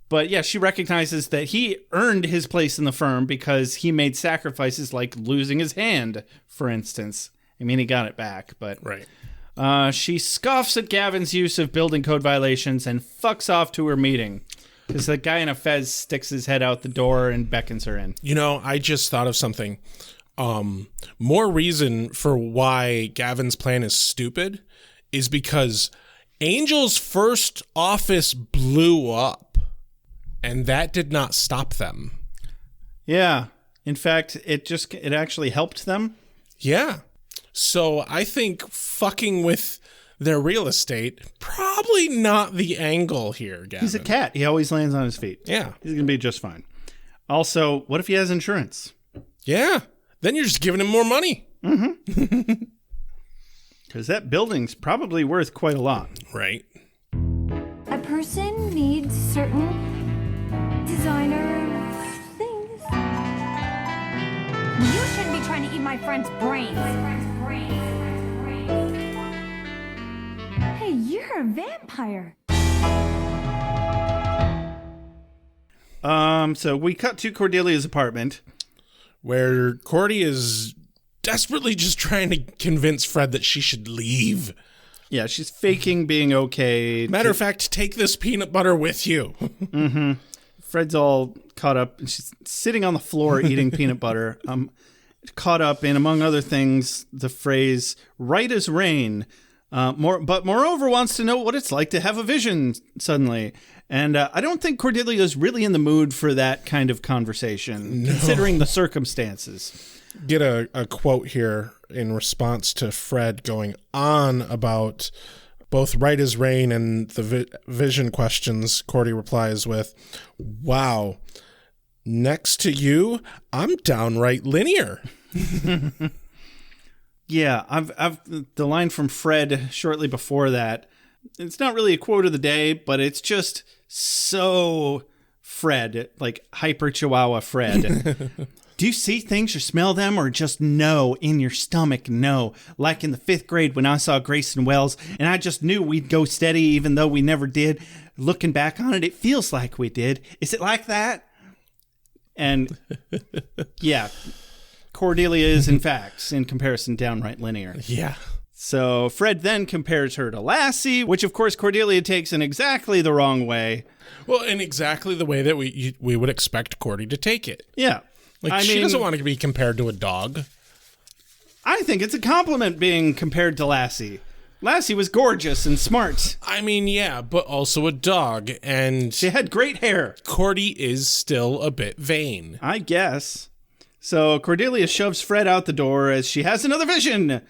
[SPEAKER 6] But yeah, she recognizes that he earned his place in the firm because he made sacrifices like losing his hand, for instance. I mean, he got it back, but...
[SPEAKER 7] Right.
[SPEAKER 6] She scoffs at Gavin's use of building code violations and fucks off to her meeting. Because the guy in a fez sticks his head out the door and beckons her in.
[SPEAKER 7] You know, I just thought of something. More reason for why Gavin's plan is stupid is because Angel's first office blew up, and that did not stop them.
[SPEAKER 6] Yeah. In fact, it actually helped them.
[SPEAKER 7] Yeah. So I think fucking with their real estate, probably not the angle here, Gavin.
[SPEAKER 6] He's a cat. He always lands on his feet.
[SPEAKER 7] Yeah.
[SPEAKER 6] He's going to be just fine. Also, what if he has insurance?
[SPEAKER 7] Yeah. Then you're just giving him more money.
[SPEAKER 6] Mm-hmm. Because that building's probably worth quite a lot.
[SPEAKER 7] Right.
[SPEAKER 1] A person needs certain designer things. You shouldn't be trying to eat my friend's brains. Hey, you're a vampire.
[SPEAKER 6] So we cut to Cordelia's apartment.
[SPEAKER 7] Where Cordy is desperately just trying to convince Fred that she should leave.
[SPEAKER 6] Yeah, she's faking being okay.
[SPEAKER 7] Matter of fact, take this peanut butter with you.
[SPEAKER 6] Mm-hmm. Fred's all caught up. She's sitting on the floor eating peanut butter. Caught up in, among other things, the phrase "right as rain." But moreover, wants to know what it's like to have a vision suddenly. And I don't think Cordelia's really in the mood for that kind of conversation, considering the circumstances.
[SPEAKER 7] Get a quote here in response to Fred going on about both right as rain and the vision questions. Cordy replies with, "Wow, next to you, I'm downright linear."
[SPEAKER 6] Yeah, I've the line from Fred shortly before that. It's not really a quote of the day, but it's just so Fred, like hyper Chihuahua Fred. Do you see things or smell them or just know in your stomach? No. Like in the 5th grade when I saw Grayson Wells and I just knew we'd go steady even though we never did. Looking back on it, it feels like we did. Is it like that? And yeah, Cordelia is in fact, in comparison, downright linear.
[SPEAKER 7] Yeah.
[SPEAKER 6] So Fred then compares her to Lassie, which of course Cordelia takes in exactly the wrong way.
[SPEAKER 7] Well, in exactly the way that we would expect Cordy to take it.
[SPEAKER 6] Yeah.
[SPEAKER 7] Like, she doesn't want to be compared to a dog.
[SPEAKER 6] I think it's a compliment being compared to Lassie. Lassie was gorgeous and smart.
[SPEAKER 7] I mean, yeah, but also a dog, and...
[SPEAKER 6] She had great hair.
[SPEAKER 7] Cordy is still a bit vain.
[SPEAKER 6] I guess. So Cordelia shoves Fred out the door as she has another vision.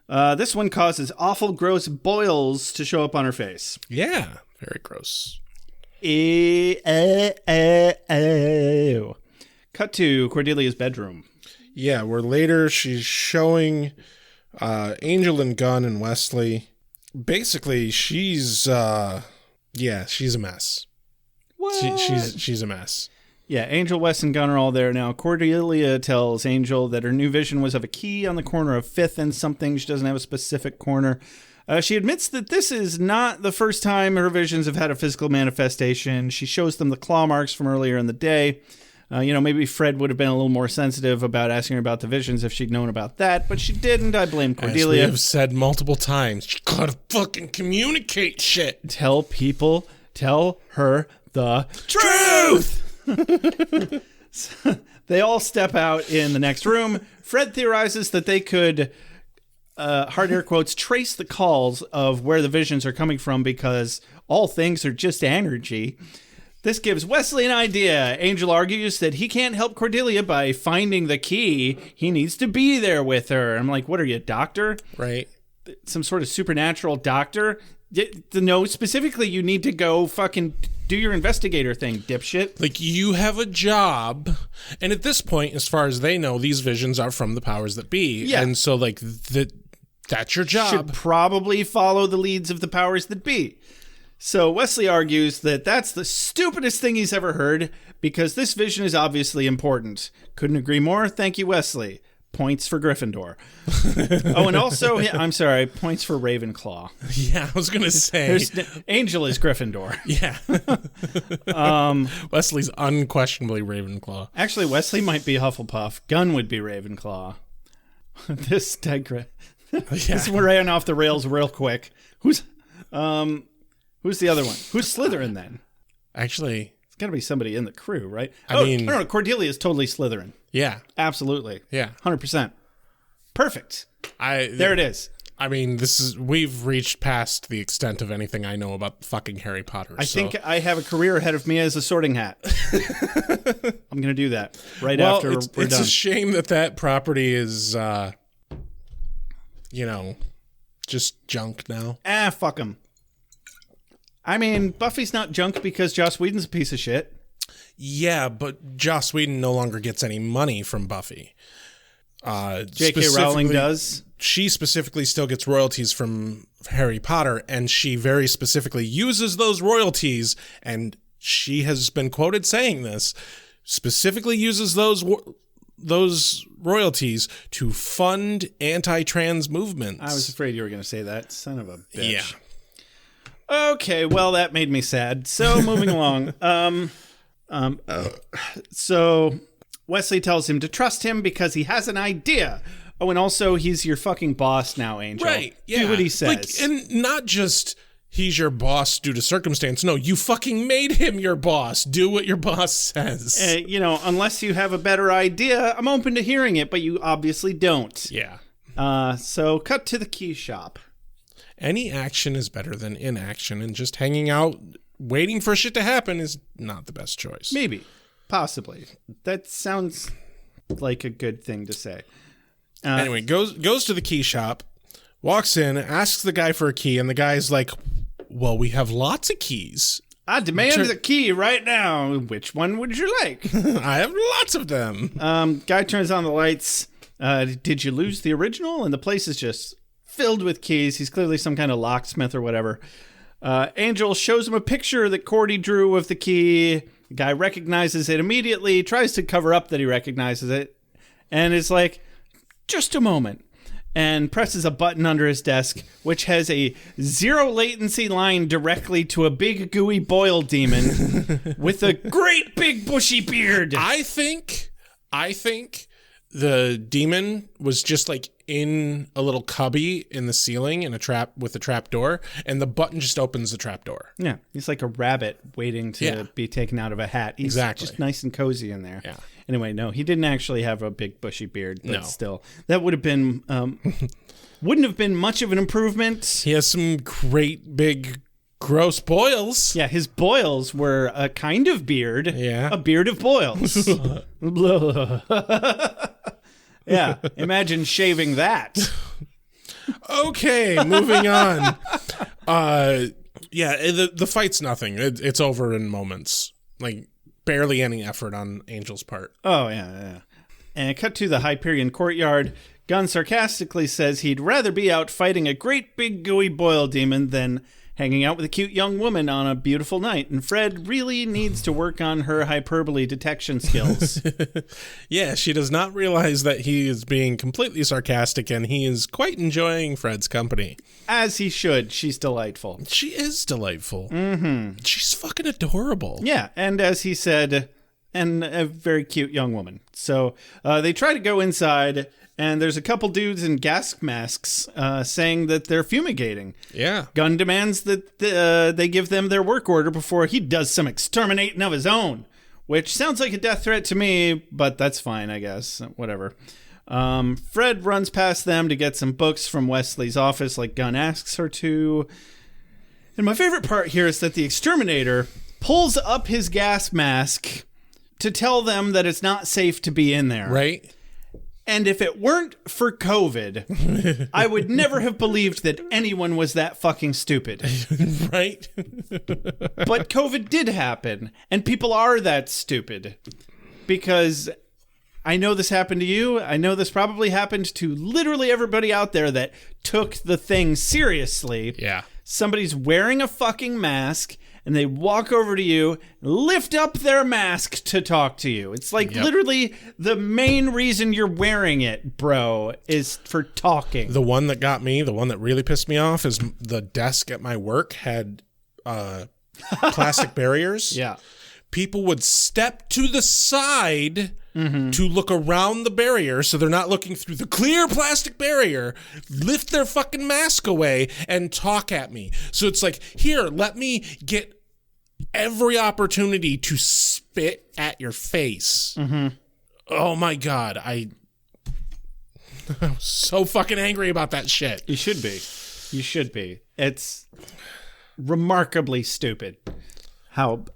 [SPEAKER 6] This one causes awful, gross boils to show up on her face.
[SPEAKER 7] Yeah, very gross.
[SPEAKER 6] Cut to Cordelia's bedroom.
[SPEAKER 7] Yeah, where later she's showing Angel and Gunn and Wesley. Basically, she's a mess.
[SPEAKER 6] What?
[SPEAKER 7] She's a mess.
[SPEAKER 6] Yeah, Angel, Wes, and Gunn are all there now. Cordelia tells Angel that her new vision was of a key on the corner of 5th and something. She doesn't have a specific corner. She admits that this is not the first time her visions have had a physical manifestation. She shows them the claw marks from earlier in the day. Maybe Fred would have been a little more sensitive about asking her about the visions if she'd known about that, but she didn't. I blame Cordelia.
[SPEAKER 7] As we have said multiple times, you gotta fucking communicate shit.
[SPEAKER 6] Tell her the truth! So they all step out in the next room. Fred theorizes that they could, hard air quotes, trace the calls of where the visions are coming from because all things are just energy. This gives Wesley an idea. Angel argues that he can't help Cordelia by finding the key. He needs to be there with her. I'm like, what are you, a doctor?
[SPEAKER 7] Right.
[SPEAKER 6] Some sort of supernatural doctor? No, specifically, you need to go fucking do your investigator thing, dipshit.
[SPEAKER 7] Like, you have a job, and at this point, as far as they know, these visions are from the powers that be.
[SPEAKER 6] Yeah.
[SPEAKER 7] And so, like, That's your job.
[SPEAKER 6] should probably follow the leads of the powers that be. So Wesley argues that that's the stupidest thing he's ever heard because this vision is obviously important. Couldn't agree more. Thank you, Wesley. Points for Gryffindor. Oh, and also, I'm sorry, points for Ravenclaw.
[SPEAKER 7] Yeah, I was going to say.
[SPEAKER 6] Angel is Gryffindor.
[SPEAKER 7] Yeah. Wesley's unquestionably Ravenclaw.
[SPEAKER 6] Actually, Wesley might be Hufflepuff. Gunn would be Ravenclaw. This This ran off the rails real quick. Who's the other one? Who's Slytherin then?
[SPEAKER 7] Actually,
[SPEAKER 6] it's got to be somebody in the crew, right?
[SPEAKER 7] I mean,
[SPEAKER 6] no, Cordelia is totally Slytherin.
[SPEAKER 7] Yeah,
[SPEAKER 6] absolutely.
[SPEAKER 7] Yeah,
[SPEAKER 6] 100%. Perfect. There it is.
[SPEAKER 7] I mean, we've reached past the extent of anything I know about fucking Harry Potter.
[SPEAKER 6] I think I have a career ahead of me as a Sorting Hat. I'm going to do that after we're done.
[SPEAKER 7] It's a shame that property is, just junk now.
[SPEAKER 6] Fuck them. I mean, Buffy's not junk because Joss Whedon's a piece of shit.
[SPEAKER 7] Yeah, but Joss Whedon no longer gets any money from Buffy.
[SPEAKER 6] J.K. Rowling does.
[SPEAKER 7] She specifically still gets royalties from Harry Potter, and she very specifically uses those royalties, and she has been quoted saying this, specifically uses those royalties to fund anti-trans movements. I
[SPEAKER 6] was afraid you were going to say that. Son of a bitch.
[SPEAKER 7] Yeah.
[SPEAKER 6] Okay, well, that made me sad. So, moving along. So, Wesley tells him to trust him because he has an idea. Oh, and also, he's your fucking boss now, Angel.
[SPEAKER 7] Right, yeah.
[SPEAKER 6] Do what he says.
[SPEAKER 7] And not just he's your boss due to circumstance. No, you fucking made him your boss. Do what your boss says.
[SPEAKER 6] Unless you have a better idea, I'm open to hearing it, but you obviously don't.
[SPEAKER 7] Yeah.
[SPEAKER 6] So, cut to the key shop.
[SPEAKER 7] Any action is better than inaction, and just hanging out, waiting for shit to happen is not the best choice.
[SPEAKER 6] Maybe. Possibly. That sounds like a good thing to say.
[SPEAKER 7] Anyway, goes to the key shop, walks in, asks the guy for a key, and the guy's like, well, we have lots of keys.
[SPEAKER 6] I demand the key right now. Which one would you like?
[SPEAKER 7] I have lots of them.
[SPEAKER 6] Guy turns on the lights. Did you lose the original? And the place is just filled with keys. He's clearly some kind of locksmith or whatever. Angel shows him a picture that Cordy drew of the key. The guy recognizes it immediately, tries to cover up that he recognizes it, and is like, just a moment, and presses a button under his desk, which has a 0 latency line directly to a big gooey boil demon with a great big bushy beard.
[SPEAKER 7] I think the demon was just like in a little cubby in the ceiling in a trap with a trap door, and the button just opens the trap door.
[SPEAKER 6] Yeah, he's like a rabbit waiting to be taken out of a hat. He's just nice and cozy in there.
[SPEAKER 7] Yeah.
[SPEAKER 6] Anyway, no, he didn't actually have a big bushy beard, but still, that would have been wouldn't have been much of an improvement.
[SPEAKER 7] He has some great big gross boils.
[SPEAKER 6] Yeah, his boils were a kind of beard.
[SPEAKER 7] Yeah.
[SPEAKER 6] A beard of boils. Yeah, imagine shaving that.
[SPEAKER 7] Okay, moving on. The fight's nothing. It's over in moments. Like, barely any effort on Angel's part.
[SPEAKER 6] Oh, yeah. And cut to the Hyperion courtyard. Gunn sarcastically says he'd rather be out fighting a great big gooey boil demon than hanging out with a cute young woman on a beautiful night. And Fred really needs to work on her hyperbole detection skills.
[SPEAKER 7] Yeah, she does not realize that he is being completely sarcastic, and he is quite enjoying Fred's company.
[SPEAKER 6] As he should. She's delightful.
[SPEAKER 7] She is delightful. Mm-hmm. She's fucking adorable.
[SPEAKER 6] Yeah, and as he said, and a very cute young woman. So they try to go inside, and there's a couple dudes in gas masks saying that they're fumigating.
[SPEAKER 7] Yeah.
[SPEAKER 6] Gunn demands that they give them their work order before he does some exterminating of his own, which sounds like a death threat to me, but that's fine, I guess. Whatever. Fred runs past them to get some books from Wesley's office like Gunn asks her to. And my favorite part here is that the exterminator pulls up his gas mask to tell them that it's not safe to be in there.
[SPEAKER 7] Right.
[SPEAKER 6] And if it weren't for COVID, I would never have believed that anyone was that fucking stupid.
[SPEAKER 7] Right?
[SPEAKER 6] But COVID did happen, and people are that stupid. Because I know this happened to you. I know this probably happened to literally everybody out there that took the thing seriously.
[SPEAKER 7] Yeah.
[SPEAKER 6] Somebody's wearing a fucking mask and they walk over to you, lift up their mask to talk to you. It's like literally the main reason you're wearing it, bro, is for talking.
[SPEAKER 7] The one that got me, the one that really pissed me off is the desk at my work had plastic barriers.
[SPEAKER 6] Yeah.
[SPEAKER 7] People would step to the side to look around the barrier so they're not looking through the clear plastic barrier, lift their fucking mask away, and talk at me. So it's like, here, let me get every opportunity to spit at your face. Oh my God. I was so fucking angry about that shit.
[SPEAKER 6] You should be. You should be. It's remarkably stupid how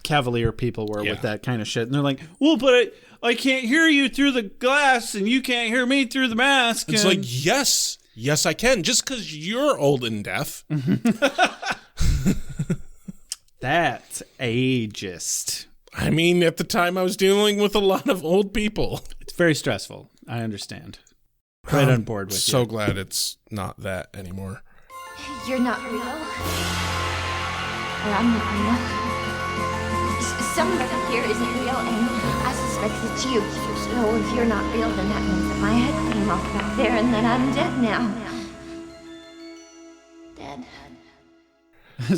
[SPEAKER 6] cavalier people were with that kind of shit. And they're like, well, but I can't hear you through the glass and you can't hear me through the mask.
[SPEAKER 7] It's like, yes, I can. Just because you're old and deaf.
[SPEAKER 6] That's ageist.
[SPEAKER 7] I mean, at the time I was dealing with a lot of old people.
[SPEAKER 6] It's very stressful. I understand. Right on board with
[SPEAKER 7] so
[SPEAKER 6] you.
[SPEAKER 7] glad it's not that anymore.
[SPEAKER 8] You're not real. Or I'm not real. Somebody here isn't real, and I suspect it's you. So if you're not real, then that means that my head came off back there and that I'm dead now. Dead.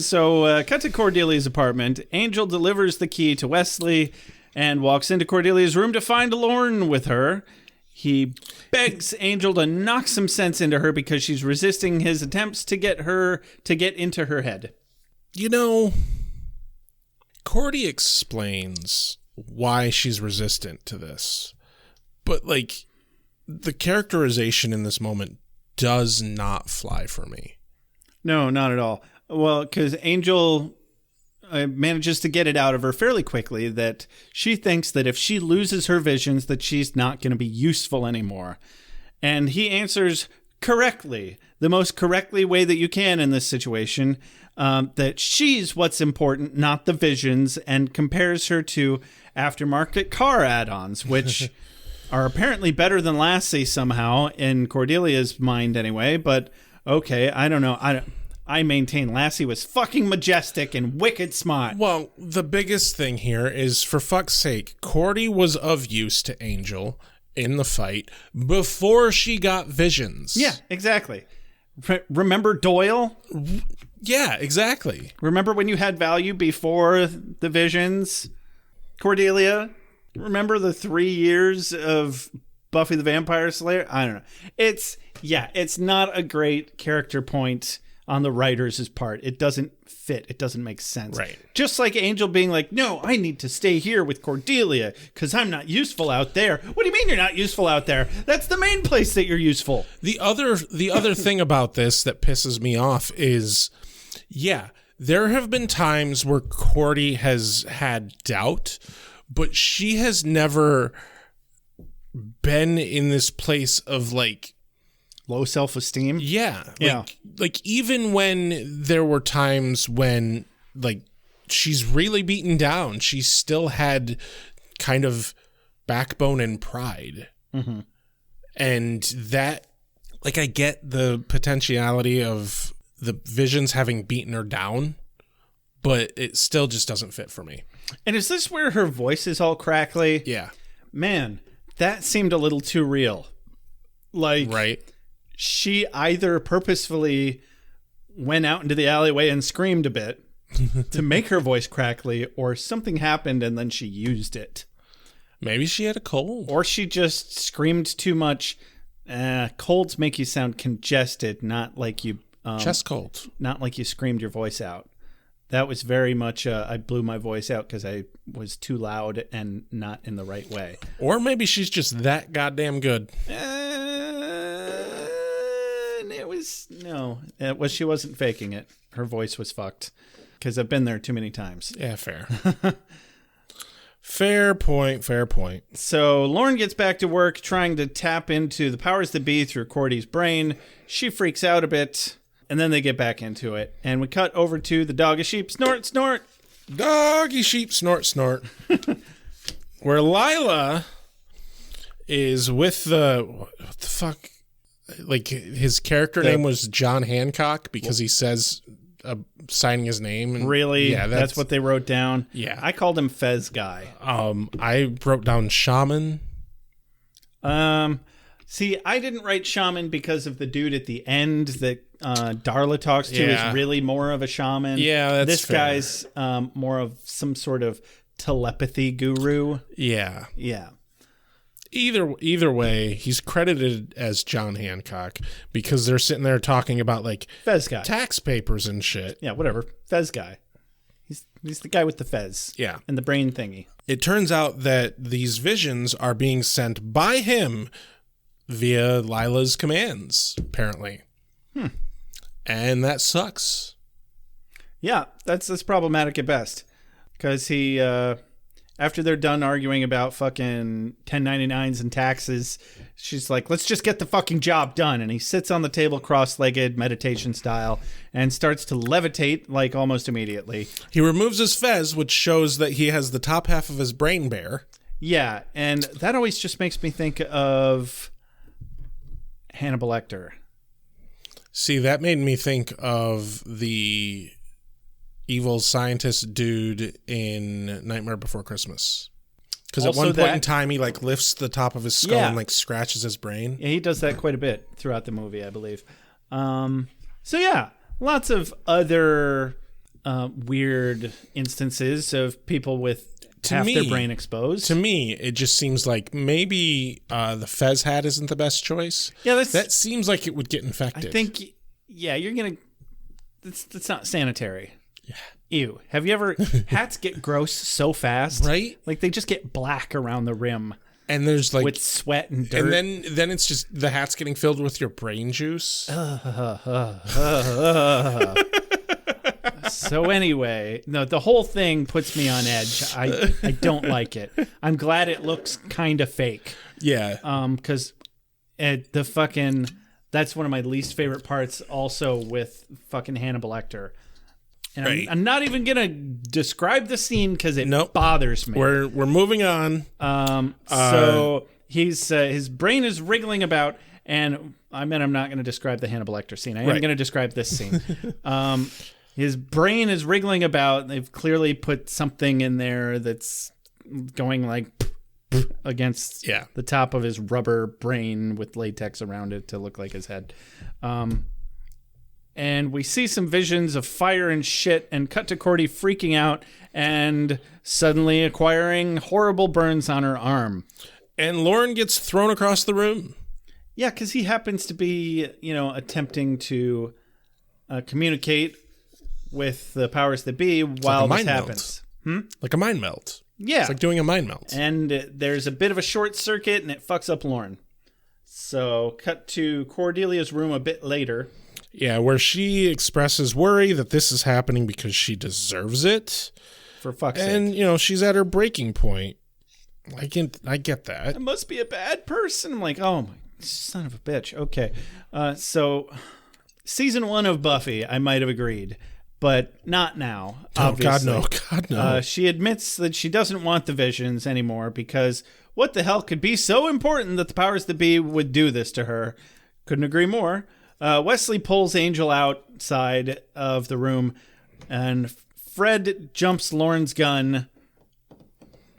[SPEAKER 6] So, cut to Cordelia's apartment. Angel delivers the key to Wesley and walks into Cordelia's room to find Lorne with her. He begs Angel to knock some sense into her because she's resisting his attempts to get into her head.
[SPEAKER 7] You know, Cordy explains why she's resistant to this, but like the characterization in this moment does not fly for me.
[SPEAKER 6] No, not at all. Well, because Angel manages to get it out of her fairly quickly that she thinks that if she loses her visions that she's not going to be useful anymore. And he answers correctly, the most correctly way that you can in this situation, that she's what's important, not the visions, and compares her to aftermarket car add-ons, which are apparently better than Lassie somehow, in Cordelia's mind anyway, but okay, I don't know. I maintain Lassie was fucking majestic and wicked smart.
[SPEAKER 7] Well, the biggest thing here is, for fuck's sake, Cordy was of use to Angel in the fight before she got visions.
[SPEAKER 6] Yeah, exactly. Remember Doyle?
[SPEAKER 7] Yeah, exactly.
[SPEAKER 6] Remember when you had value before the visions? Cordelia? Remember the 3 years of Buffy the Vampire Slayer? I don't know. It's not a great character point on the writer's part. It doesn't fit. It doesn't make sense.
[SPEAKER 7] Right.
[SPEAKER 6] Just like Angel being like, no, I need to stay here with Cordelia because I'm not useful out there. What do you mean you're not useful out there? That's the main place that you're useful.
[SPEAKER 7] The other thing about this that pisses me off is, yeah, there have been times where Cordy has had doubt, but she has never been in this place of like
[SPEAKER 6] low self-esteem.
[SPEAKER 7] Yeah. Like even when there were times when like she's really beaten down, she still had kind of backbone and pride.
[SPEAKER 6] Mm-hmm.
[SPEAKER 7] And that, like, I get the potentiality of the visions having beaten her down, but it still just doesn't fit for me.
[SPEAKER 6] And is this where her voice is all crackly?
[SPEAKER 7] Yeah.
[SPEAKER 6] Man, that seemed a little too real. Like,
[SPEAKER 7] right.
[SPEAKER 6] She either purposefully went out into the alleyway and screamed a bit to make her voice crackly, or something happened and then she used it.
[SPEAKER 7] Maybe she had a cold.
[SPEAKER 6] Or she just screamed too much. Colds make you sound congested, not like you...
[SPEAKER 7] chest cold.
[SPEAKER 6] Not like you screamed your voice out. That was very much, I blew my voice out because I was too loud and not in the right way.
[SPEAKER 7] Or maybe she's just that goddamn good.
[SPEAKER 6] She wasn't faking it. Her voice was fucked. Because I've been there too many times.
[SPEAKER 7] Yeah, fair. Fair point.
[SPEAKER 6] So Lauren gets back to work trying to tap into the powers that be through Cordy's brain. She freaks out a bit. And then they get back into it. And we cut over to the dog a sheep. Snort, snort.
[SPEAKER 7] Doggy sheep, snort, snort. Where Lila is with what the fuck? Like, his character name was John Hancock because he says signing his name. And,
[SPEAKER 6] really?
[SPEAKER 7] Yeah,
[SPEAKER 6] that's what they wrote down?
[SPEAKER 7] Yeah.
[SPEAKER 6] I called him Fez Guy.
[SPEAKER 7] I wrote down Shaman.
[SPEAKER 6] See, I didn't write Shaman because of the dude at the end that Darla talks to is really more of a shaman.
[SPEAKER 7] Yeah, that's
[SPEAKER 6] This
[SPEAKER 7] fair.
[SPEAKER 6] guy's more of some sort of telepathy guru.
[SPEAKER 7] Yeah.
[SPEAKER 6] Yeah.
[SPEAKER 7] Either way, he's credited as John Hancock because they're sitting there talking about like
[SPEAKER 6] Fez Guy.
[SPEAKER 7] tax papers and shit.
[SPEAKER 6] Yeah, whatever. Fez Guy. He's the guy with the fez.
[SPEAKER 7] Yeah.
[SPEAKER 6] And the brain thingy.
[SPEAKER 7] It turns out that these visions are being sent by him via Lila's commands, apparently. And that sucks.
[SPEAKER 6] Yeah, that's problematic at best. Because he, after they're done arguing about fucking 1099s and taxes, she's like, let's just get the fucking job done. And he sits on the table cross-legged, meditation style, and starts to levitate like almost immediately.
[SPEAKER 7] He removes his fez, which shows that he has the top half of his brain bare.
[SPEAKER 6] Yeah, and that always just makes me think of Hannibal Lecter.
[SPEAKER 7] See, that made me think of the evil scientist dude in Nightmare Before Christmas. Because at
[SPEAKER 6] Also
[SPEAKER 7] one point
[SPEAKER 6] that-
[SPEAKER 7] in time, he like lifts the top of his skull
[SPEAKER 6] Yeah.
[SPEAKER 7] and like scratches his brain.
[SPEAKER 6] Yeah, he does that quite a bit throughout the movie, I believe. So yeah, lots of other weird instances of people with half their brain exposed.
[SPEAKER 7] To me, it just seems like maybe the fez hat isn't the best choice.
[SPEAKER 6] Yeah,
[SPEAKER 7] that seems like it would get infected.
[SPEAKER 6] I think, yeah, you're gonna. That's not sanitary. Yeah. Ew. Have you ever? Hats get gross so fast,
[SPEAKER 7] right?
[SPEAKER 6] Like they just get black around the rim,
[SPEAKER 7] and there's like
[SPEAKER 6] with sweat and dirt,
[SPEAKER 7] and then it's just the hat's getting filled with your brain juice.
[SPEAKER 6] So anyway, no, the whole thing puts me on edge. I don't like it. I'm glad it looks kind of fake.
[SPEAKER 7] Yeah.
[SPEAKER 6] Because the fucking that's one of my least favorite parts. Also with fucking Hannibal Lecter. And
[SPEAKER 7] Right.
[SPEAKER 6] I'm not even gonna describe the scene because it bothers me.
[SPEAKER 7] We're moving on.
[SPEAKER 6] So he's his brain is wriggling about, and I'm not going to describe the Hannibal Lecter scene. I am
[SPEAKER 7] Right.
[SPEAKER 6] going to describe this scene. His brain is wriggling about. They've clearly put something in there that's going like against the top of his rubber brain with latex around it to look like his head. And we see some visions of fire and shit, and cut to Cordy freaking out and suddenly acquiring horrible burns on her arm.
[SPEAKER 7] And Lauren gets thrown across the room.
[SPEAKER 6] Yeah, because he happens to be, attempting to communicate with the powers that be while this happens.
[SPEAKER 7] Like a mind melt.
[SPEAKER 6] Yeah.
[SPEAKER 7] It's like doing a mind melt.
[SPEAKER 6] And there's a bit of a short circuit, and it fucks up Lauren. So, cut to Cordelia's room a bit later.
[SPEAKER 7] Yeah, where she expresses worry that this is happening because she deserves it.
[SPEAKER 6] For fuck's sake.
[SPEAKER 7] And, she's at her breaking point. I get that.
[SPEAKER 6] I must be a bad person. I'm like, oh my son of a bitch. Okay. So, season 1 of Buffy, I might have agreed. But not now, obviously.
[SPEAKER 7] Oh, God, no.
[SPEAKER 6] She admits that she doesn't want the visions anymore because what the hell could be so important that the powers that be would do this to her? Couldn't agree more. Wesley pulls Angel outside of the room, and Fred jumps Lauren's gun,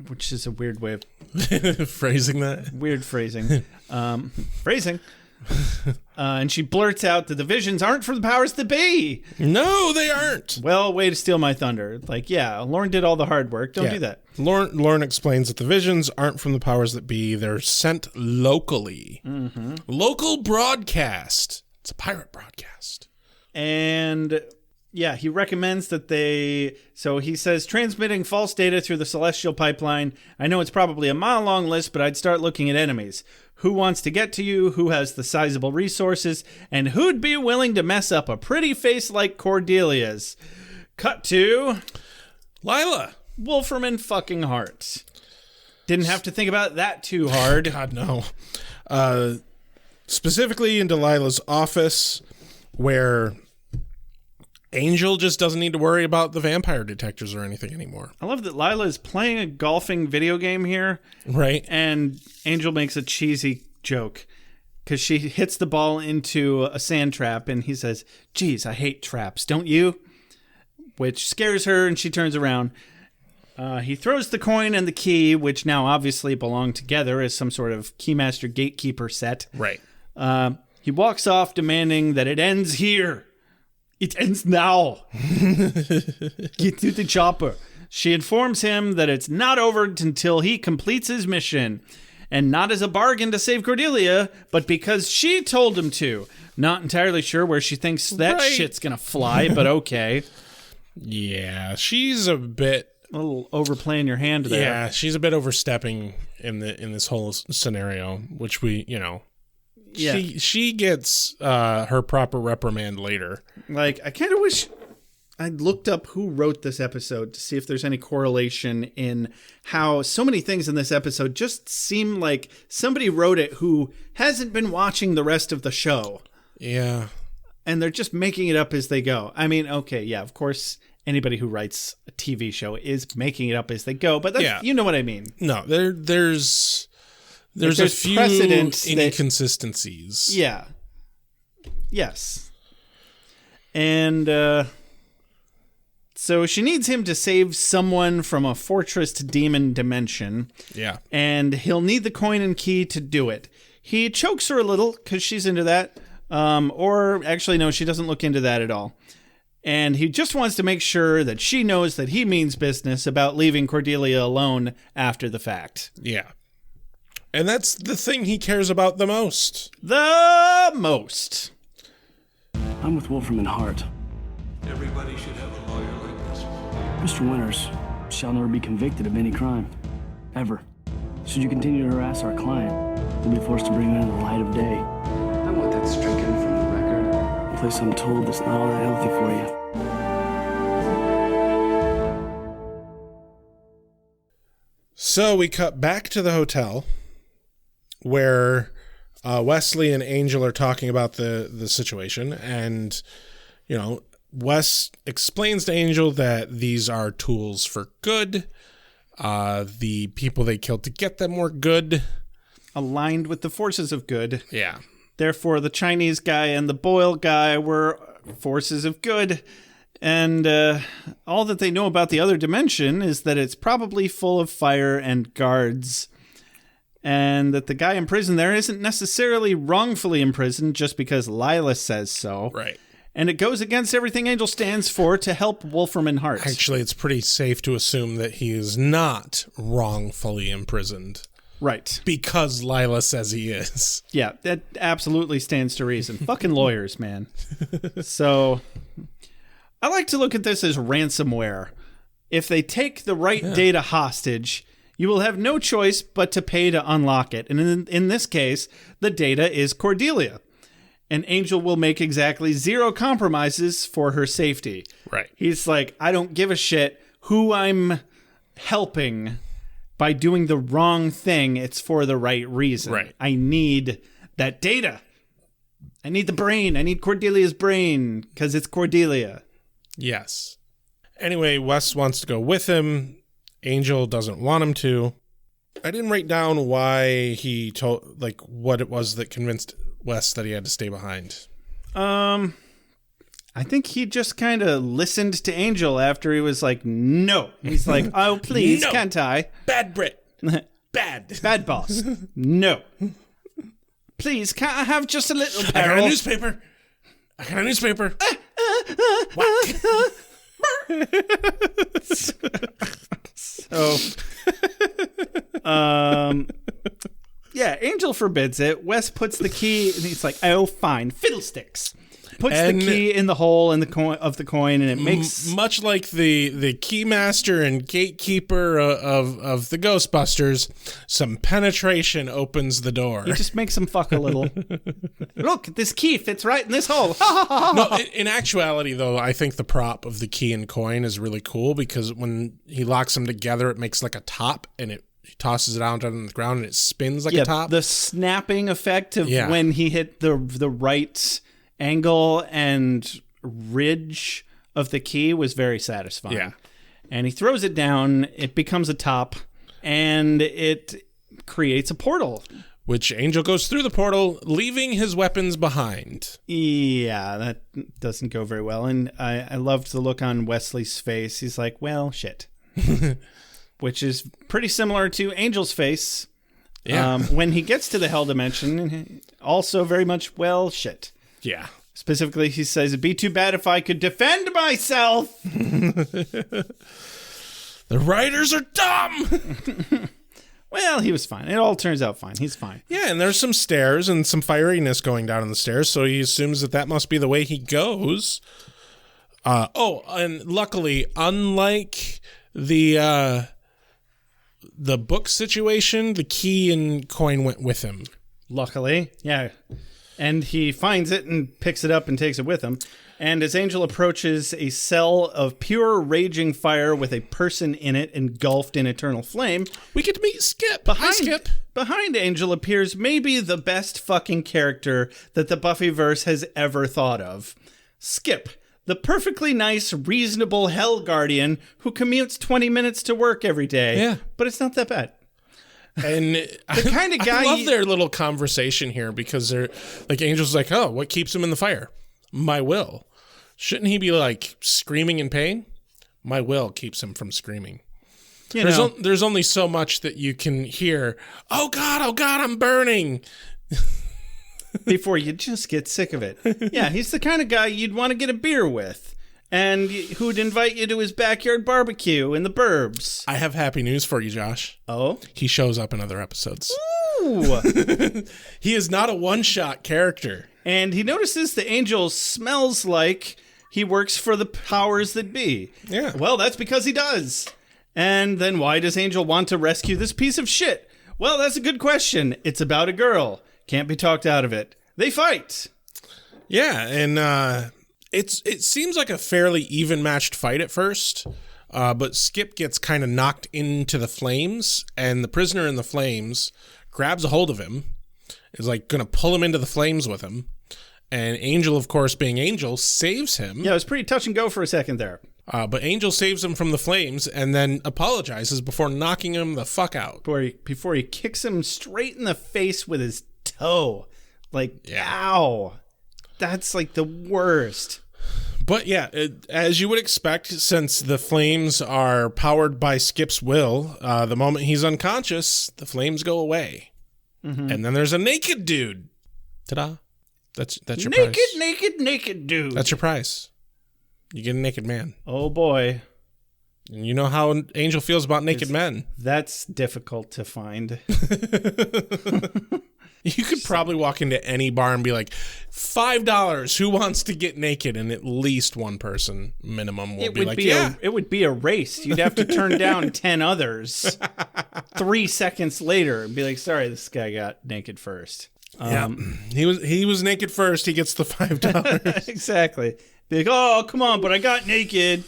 [SPEAKER 6] which is a weird way of
[SPEAKER 7] phrasing that.
[SPEAKER 6] Weird phrasing. Phrasing. And she blurts out that the visions aren't for the powers that be.
[SPEAKER 7] No, they aren't.
[SPEAKER 6] Well, way to steal my thunder. Like, yeah, Lauren did all the hard work. Don't do that.
[SPEAKER 7] Lauren explains that the visions aren't from the powers that be. They're sent locally.
[SPEAKER 6] Mm-hmm.
[SPEAKER 7] Local broadcast. It's a pirate broadcast.
[SPEAKER 6] And yeah, he recommends that he says, transmitting false data through the celestial pipeline. I know it's probably a mile-long list, but I'd start looking at enemies. Who wants to get to you? Who has the sizable resources? And who'd be willing to mess up a pretty face like Cordelia's? Cut to
[SPEAKER 7] Lila.
[SPEAKER 6] Wolferman fucking Hart. Didn't have to think about that too hard.
[SPEAKER 7] God, no. Specifically in Delilah's office, where Angel just doesn't need to worry about the vampire detectors or anything anymore.
[SPEAKER 6] I love that Lila is playing a golfing video game here.
[SPEAKER 7] Right.
[SPEAKER 6] And Angel makes a cheesy joke because she hits the ball into a sand trap and he says, "Geez, I hate traps, don't you?" Which scares her and she turns around. He throws the coin and the key, which now obviously belong together as some sort of Keymaster Gatekeeper set.
[SPEAKER 7] Right.
[SPEAKER 6] He walks off demanding that it ends here. It ends now. Get to the chopper. She informs him that it's not over until he completes his mission. And not as a bargain to save Cordelia, but because she told him to. Not entirely sure where she thinks that shit's gonna fly, but okay.
[SPEAKER 7] Yeah, she's a bit...
[SPEAKER 6] A little overplaying your hand there.
[SPEAKER 7] Yeah, she's a bit overstepping in this whole scenario, which we,
[SPEAKER 6] Yeah.
[SPEAKER 7] She gets her proper reprimand later.
[SPEAKER 6] Like, I kind of wish I'd looked up who wrote this episode to see if there's any correlation in how so many things in this episode just seem like somebody wrote it who hasn't been watching the rest of the show.
[SPEAKER 7] Yeah.
[SPEAKER 6] And they're just making it up as they go. I mean, okay, yeah, of course, anybody who writes a TV show is making it up as they go, but that's, you know what I mean.
[SPEAKER 7] No, there's a few
[SPEAKER 6] precedents
[SPEAKER 7] inconsistencies.
[SPEAKER 6] Yeah. Yes. And so she needs him to save someone from a fortressed demon dimension.
[SPEAKER 7] Yeah.
[SPEAKER 6] And he'll need the coin and key to do it. He chokes her a little because she's into that. Or actually, no, she doesn't look into that at all. And he just wants to make sure that she knows that he means business about leaving Cordelia alone after the fact.
[SPEAKER 7] Yeah. And that's the thing he cares about the most.
[SPEAKER 6] The most.
[SPEAKER 3] I'm with Wolfram and Hart.
[SPEAKER 5] Everybody should have a lawyer like this.
[SPEAKER 3] Mr. Winters shall never be convicted of any crime. Ever. Should you continue to harass our client, you'll be forced to bring her into the light of day.
[SPEAKER 9] I want that stricken from the record.
[SPEAKER 3] A place I'm told that's not all that healthy for you.
[SPEAKER 7] So we cut back to the hotel where Wesley and Angel are talking about the situation, and Wes explains to Angel that these are tools for good. The people they killed to get them were good,
[SPEAKER 6] Aligned with the forces of good.
[SPEAKER 7] Yeah.
[SPEAKER 6] Therefore, the Chinese guy and the Boyle guy were forces of good. And all that they know about the other dimension is that it's probably full of fire and guards. And that the guy in prison there isn't necessarily wrongfully imprisoned just because Lila says so.
[SPEAKER 7] Right.
[SPEAKER 6] And it goes against everything Angel stands for to help Wolfram and Hart.
[SPEAKER 7] Actually, it's pretty safe to assume that he is not wrongfully imprisoned.
[SPEAKER 6] Right.
[SPEAKER 7] Because Lila says he is.
[SPEAKER 6] Yeah, that absolutely stands to reason. Fucking lawyers, man. So, I like to look at this as ransomware. If they take the right data hostage, you will have no choice but to pay to unlock it. And in this case, the data is Cordelia. And Angel will make exactly zero compromises for her safety.
[SPEAKER 7] Right.
[SPEAKER 6] He's like, I don't give a shit who I'm helping by doing the wrong thing. It's for the right reason.
[SPEAKER 7] Right.
[SPEAKER 6] I need that data. I need the brain. I need Cordelia's brain because it's Cordelia.
[SPEAKER 7] Yes. Anyway, Wes wants to go with him. Angel doesn't want him to. I didn't write down why he told, what it was that convinced Wes that he had to stay behind.
[SPEAKER 6] I think he just kind of listened to Angel after he was like, no. He's like, oh, please,
[SPEAKER 7] No.
[SPEAKER 6] can't I?
[SPEAKER 7] Bad Brit. Bad.
[SPEAKER 6] Bad boss. No. Please, can't I have just a little
[SPEAKER 7] I
[SPEAKER 6] peril?
[SPEAKER 7] got a newspaper. What?
[SPEAKER 6] So, yeah, Angel forbids it. Wes puts the key, and he's like, oh, fine, fiddlesticks. Puts the key in the hole in the coin, and it makes...
[SPEAKER 7] Much like the keymaster and gatekeeper of the Ghostbusters, some penetration opens the door.
[SPEAKER 6] He just makes him fuck a little. Look, this key fits right in this hole.
[SPEAKER 7] No, in actuality, though, I think the prop of the key and coin is really cool because when he locks them together, it makes like a top, and he tosses it out on the ground, and it spins like a top.
[SPEAKER 6] The snapping effect of when he hit the right angle and ridge of the key was very satisfying.
[SPEAKER 7] Yeah.
[SPEAKER 6] And he throws it down, it becomes a top, and it creates a portal.
[SPEAKER 7] Which Angel goes through the portal, leaving his weapons behind.
[SPEAKER 6] Yeah, that doesn't go very well. And I loved the look on Wesley's face. He's like, well, shit. Which is pretty similar to Angel's face.
[SPEAKER 7] Yeah.
[SPEAKER 6] When he gets to the Hell Dimension, also very much, well, shit.
[SPEAKER 7] Yeah.
[SPEAKER 6] Specifically, he says, it'd be too bad if I could defend myself.
[SPEAKER 7] The writers are dumb.
[SPEAKER 6] Well, he was fine. It all turns out fine. He's fine.
[SPEAKER 7] Yeah, and there's some stairs and some fieriness going down the stairs, so he assumes that must be the way he goes. And luckily, unlike the book situation, the key and coin went with him.
[SPEAKER 6] Luckily, yeah. And he finds it and picks it up and takes it with him. And as Angel approaches a cell of pure raging fire with a person in it engulfed in eternal flame,
[SPEAKER 7] we get to meet Skip.
[SPEAKER 6] Hi,
[SPEAKER 7] Skip.
[SPEAKER 6] Behind Angel appears maybe the best fucking character that the Buffyverse has ever thought of. Skip, the perfectly nice, reasonable Hell Guardian who commutes 20 minutes to work every day.
[SPEAKER 7] Yeah.
[SPEAKER 6] But it's not that bad.
[SPEAKER 7] And
[SPEAKER 6] the kind of guy
[SPEAKER 7] I love their little conversation here because they're like, Angel's like, oh, what keeps him in the fire? My will. Shouldn't he be like screaming in pain? My will keeps him from screaming. There's only so much that you can hear. Oh God, I'm burning.
[SPEAKER 6] Before you just get sick of it. Yeah, he's the kind of guy you'd want to get a beer with. And who'd invite you to his backyard barbecue in the burbs.
[SPEAKER 7] I have happy news for you, Josh.
[SPEAKER 6] Oh?
[SPEAKER 7] He shows up in other episodes.
[SPEAKER 6] Ooh.
[SPEAKER 7] He is not a one-shot character.
[SPEAKER 6] And he notices the Angel smells like he works for the powers that be.
[SPEAKER 7] Yeah.
[SPEAKER 6] Well, that's because he does. And then why does Angel want to rescue this piece of shit? Well, that's a good question. It's about a girl. Can't be talked out of it. They fight.
[SPEAKER 7] Yeah, and it seems like a fairly even-matched fight at first, but Skip gets kind of knocked into the flames, and the prisoner in the flames grabs a hold of him, is like going to pull him into the flames with him, and Angel, of course, being Angel, saves him.
[SPEAKER 6] Yeah, it was pretty touch and go for a second there.
[SPEAKER 7] But Angel saves him from the flames and then apologizes before knocking him the fuck out.
[SPEAKER 6] Before he kicks him straight in the face with his toe. Like,
[SPEAKER 7] yeah.
[SPEAKER 6] Ow. That's like the worst.
[SPEAKER 7] But yeah, as you would expect, since the flames are powered by Skip's will, the moment he's unconscious, the flames go away. Mm-hmm. And then there's a naked dude. Ta-da. That's your prize.
[SPEAKER 6] Naked dude.
[SPEAKER 7] That's your prize. You get a naked man.
[SPEAKER 6] Oh, boy.
[SPEAKER 7] And you know how Angel feels about naked men.
[SPEAKER 6] That's difficult to find.
[SPEAKER 7] You could probably walk into any bar and be like, $5, who wants to get naked? And at least one person minimum will be like, yeah.
[SPEAKER 6] It would be a race. You'd have to turn down 10 others 3 seconds later and be like, sorry, this guy got naked first.
[SPEAKER 7] Yeah, he was naked first. He gets the $5.
[SPEAKER 6] Exactly. Be like, oh, come on, but I got naked.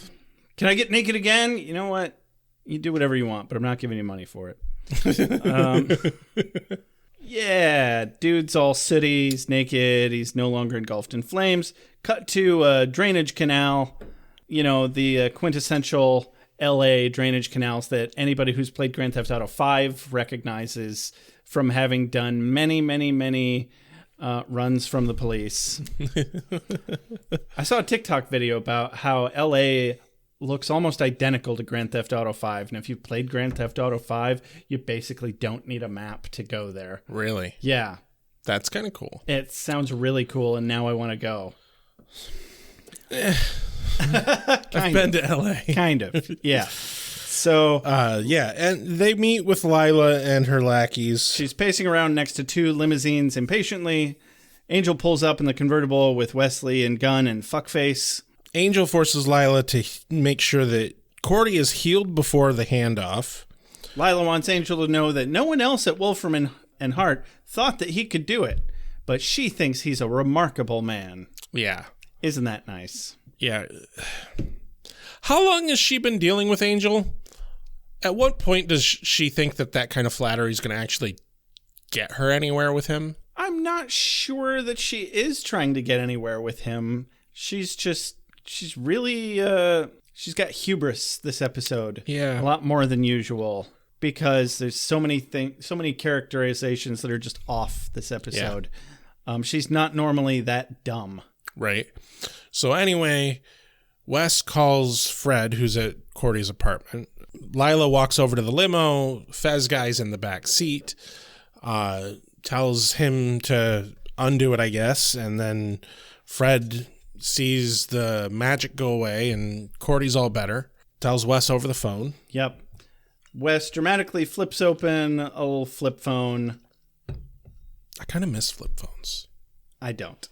[SPEAKER 6] Can I get naked again? You know what? You do whatever you want, but I'm not giving you money for it. Yeah, dude's all sooty, he's naked, he's no longer engulfed in flames. Cut to a drainage canal, you know, the quintessential LA drainage canals that anybody who's played Grand Theft Auto 5 recognizes from having done many runs from the police. I saw a TikTok video about how LA looks almost identical to Grand Theft Auto 5. And if you've played Grand Theft Auto 5, you basically don't need a map to go there.
[SPEAKER 7] Really?
[SPEAKER 6] Yeah.
[SPEAKER 7] That's kind of cool.
[SPEAKER 6] It sounds really cool, and now I want to go.
[SPEAKER 7] I've been to LA.
[SPEAKER 6] Kind of, yeah. So,
[SPEAKER 7] yeah, and they meet with Lila and her lackeys.
[SPEAKER 6] She's pacing around next to 2 limousines impatiently. Angel pulls up in the convertible with Wesley and Gunn and Fuckface.
[SPEAKER 7] Angel forces Lila to make sure that Cordy is healed before the handoff.
[SPEAKER 6] Lila wants Angel to know that no one else at Wolfram and Hart thought that he could do it, but she thinks he's a remarkable man.
[SPEAKER 7] Yeah.
[SPEAKER 6] Isn't that nice?
[SPEAKER 7] Yeah. How long has she been dealing with Angel? At what point does she think that kind of flattery is going to actually get her anywhere with him?
[SPEAKER 6] I'm not sure that she is trying to get anywhere with him. She's just she's really she's got hubris this episode.
[SPEAKER 7] Yeah.
[SPEAKER 6] A lot more than usual because there's so many characterizations that are just off this episode. She's not normally that dumb.
[SPEAKER 7] Right. So anyway, Wes calls Fred, who's at Cordy's apartment. Lila walks over to the limo. Fez guy's in the back seat. Tells him to undo it, I guess. And then Fred sees the magic go away and Cordy's all better. Tells Wes over the phone.
[SPEAKER 6] Yep. Wes dramatically flips open a little flip phone.
[SPEAKER 7] I kind of miss flip phones.
[SPEAKER 6] I don't.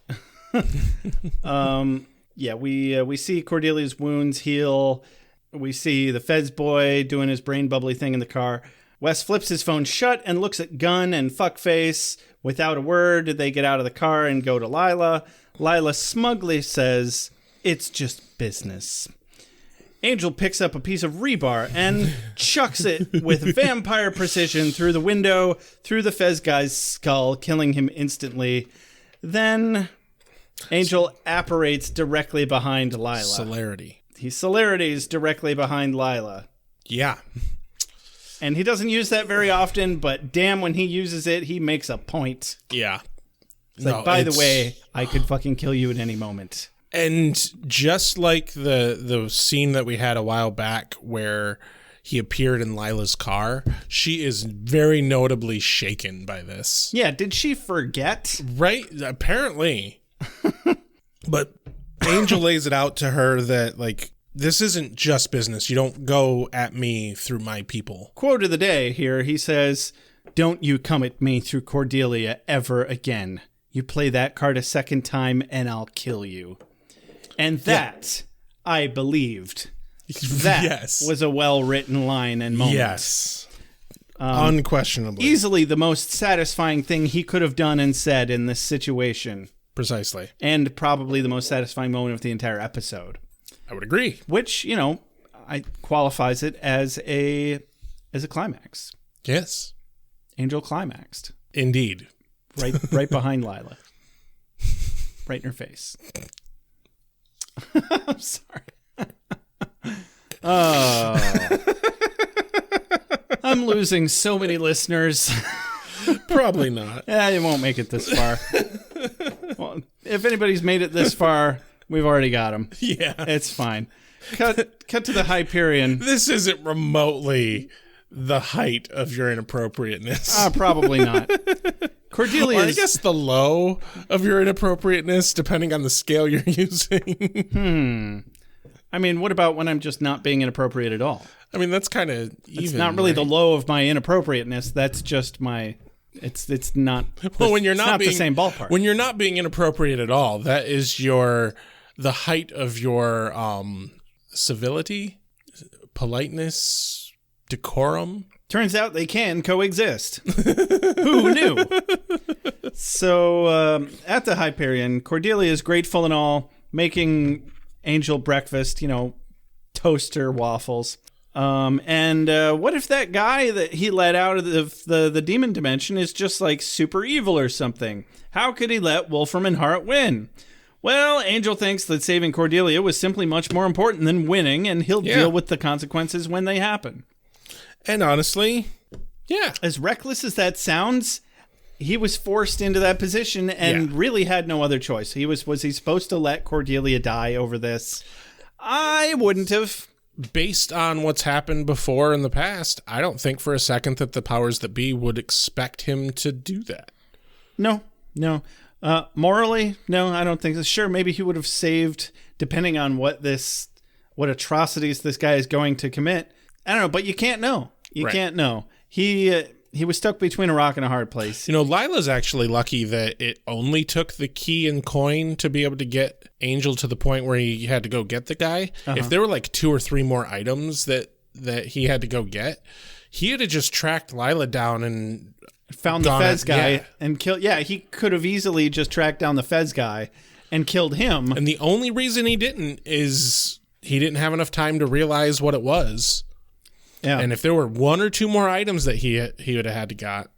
[SPEAKER 6] Yeah, we see Cordelia's wounds heal. We see the Fez boy doing his brain bubbly thing in the car. Wes flips his phone shut and looks at Gunn and Fuckface. Without a word, they get out of the car and go to Lila. Lila smugly says, "It's just business." Angel picks up a piece of rebar and chucks it with vampire precision through the window, through the Fez guy's skull, killing him instantly. Then Angel apparates directly behind Lila.
[SPEAKER 7] Celerity.
[SPEAKER 6] He celerities directly behind Lila.
[SPEAKER 7] Yeah.
[SPEAKER 6] And he doesn't use that very often, but damn, when he uses it, he makes a point.
[SPEAKER 7] Yeah.
[SPEAKER 6] It's like, by the way, I could fucking kill you at any moment.
[SPEAKER 7] And just like the scene that we had a while back where he appeared in Lila's car, she is very notably shaken by this.
[SPEAKER 6] Yeah, did she forget?
[SPEAKER 7] Right? Apparently. But Angel lays it out to her that, like, this isn't just business. You don't go at me through my people.
[SPEAKER 6] Quote of the day here, he says, "Don't you come at me through Cordelia ever again. You play that card a second time and I'll kill you." And that, I believed. That
[SPEAKER 7] Yes.
[SPEAKER 6] was a well-written line and moment.
[SPEAKER 7] Yes. Unquestionably.
[SPEAKER 6] Easily the most satisfying thing he could have done and said in this situation.
[SPEAKER 7] Precisely.
[SPEAKER 6] And probably the most satisfying moment of the entire episode.
[SPEAKER 7] I would agree.
[SPEAKER 6] Which, I qualifies it as a climax.
[SPEAKER 7] Yes.
[SPEAKER 6] Angel climaxed.
[SPEAKER 7] Indeed.
[SPEAKER 6] Right behind Lila. Right in her face. I'm sorry. Oh. I'm losing so many listeners.
[SPEAKER 7] Probably not.
[SPEAKER 6] Yeah, it won't make it this far. Well, if anybody's made it this far, we've already got them.
[SPEAKER 7] Yeah.
[SPEAKER 6] It's fine. Cut to the Hyperion.
[SPEAKER 7] This isn't remotely the height of your inappropriateness.
[SPEAKER 6] Probably not. Cordelia
[SPEAKER 7] Or I guess the low of your inappropriateness, depending on the scale you're using.
[SPEAKER 6] I mean, what about when I'm just not being inappropriate at all?
[SPEAKER 7] I mean, that's kind of even.
[SPEAKER 6] It's not really
[SPEAKER 7] right?
[SPEAKER 6] the low of my inappropriateness. That's just my. It's not.
[SPEAKER 7] Well, when you're
[SPEAKER 6] it's
[SPEAKER 7] not being,
[SPEAKER 6] the same ballpark.
[SPEAKER 7] When you're not being inappropriate at all, that is the height of your civility, politeness, decorum.
[SPEAKER 6] Turns out they can coexist. Who knew? So at the Hyperion, Cordelia is grateful and all, making Angel breakfast, toaster waffles. And what if that guy that he let out of the demon dimension is just like super evil or something? How could he let Wolfram and Hart win? Well, Angel thinks that saving Cordelia was simply much more important than winning, and he'll deal with the consequences when they happen.
[SPEAKER 7] And honestly, yeah.
[SPEAKER 6] As reckless as that sounds, he was forced into that position and really had no other choice. Was he supposed to let Cordelia die over this? I wouldn't have.
[SPEAKER 7] Based on what's happened before in the past, I don't think for a second that the powers that be would expect him to do that.
[SPEAKER 6] No. Morally, no, I don't think so. Sure, maybe he would have saved, depending on what atrocities this guy is going to commit. I don't know, but you can't know. You can't know. He was stuck between a rock and a hard place.
[SPEAKER 7] Lila's actually lucky that it only took the key and coin to be able to get Angel to the point where he had to go get the guy. If there were like 2 or 3 more items that he had to go get, he had to just tracked Lila down and
[SPEAKER 6] found the Fez guy and killed. Yeah, he could have easily just tracked down the Fez guy and killed him.
[SPEAKER 7] And the only reason he didn't is he didn't have enough time to realize what it was.
[SPEAKER 6] Yeah.
[SPEAKER 7] And if there were 1 or 2 more items that he would have had to got,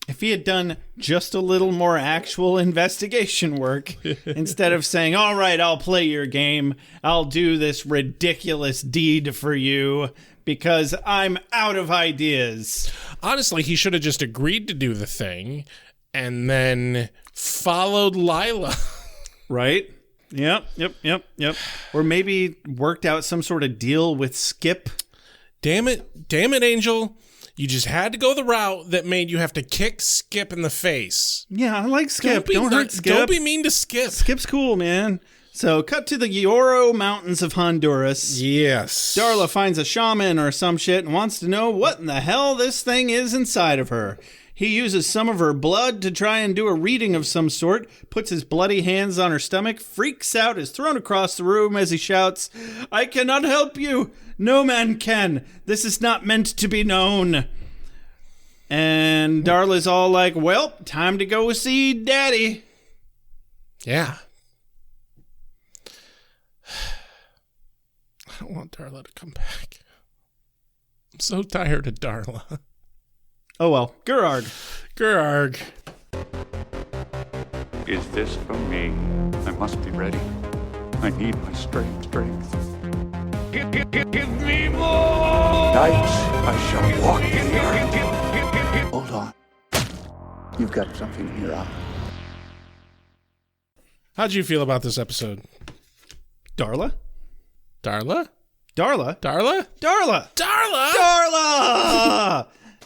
[SPEAKER 6] If he had done just a little more actual investigation work, instead of saying, all right, I'll play your game, I'll do this ridiculous deed for you because I'm out of ideas.
[SPEAKER 7] Honestly, he should have just agreed to do the thing and then followed Lila.
[SPEAKER 6] Right? Yep. Or maybe worked out some sort of deal with Skip.
[SPEAKER 7] Damn it, Angel. You just had to go the route that made you have to kick Skip in the face.
[SPEAKER 6] Yeah, I like Skip. Don't hurt Skip.
[SPEAKER 7] Don't be mean to Skip.
[SPEAKER 6] Skip's cool, man. So, cut to the AwA Mountains of Honduras.
[SPEAKER 7] Yes.
[SPEAKER 6] Darla finds a shaman or some shit and wants to know what in the hell this thing is inside of her. He uses some of her blood to try and do a reading of some sort, puts his bloody hands on her stomach, freaks out, is thrown across the room as he shouts, I cannot help you! No man can! This is not meant to be known! And Darla's all like, well, time to go see Daddy.
[SPEAKER 7] Yeah. I don't want Darla to come back. I'm so tired of Darla.
[SPEAKER 6] Oh well, Gerard.
[SPEAKER 10] Is this for me? I must be ready. I need my strength. Give me more! Night, I shall walk in the earth. Hold on. You've got something here.
[SPEAKER 7] How'd you feel about this episode?
[SPEAKER 6] Darla?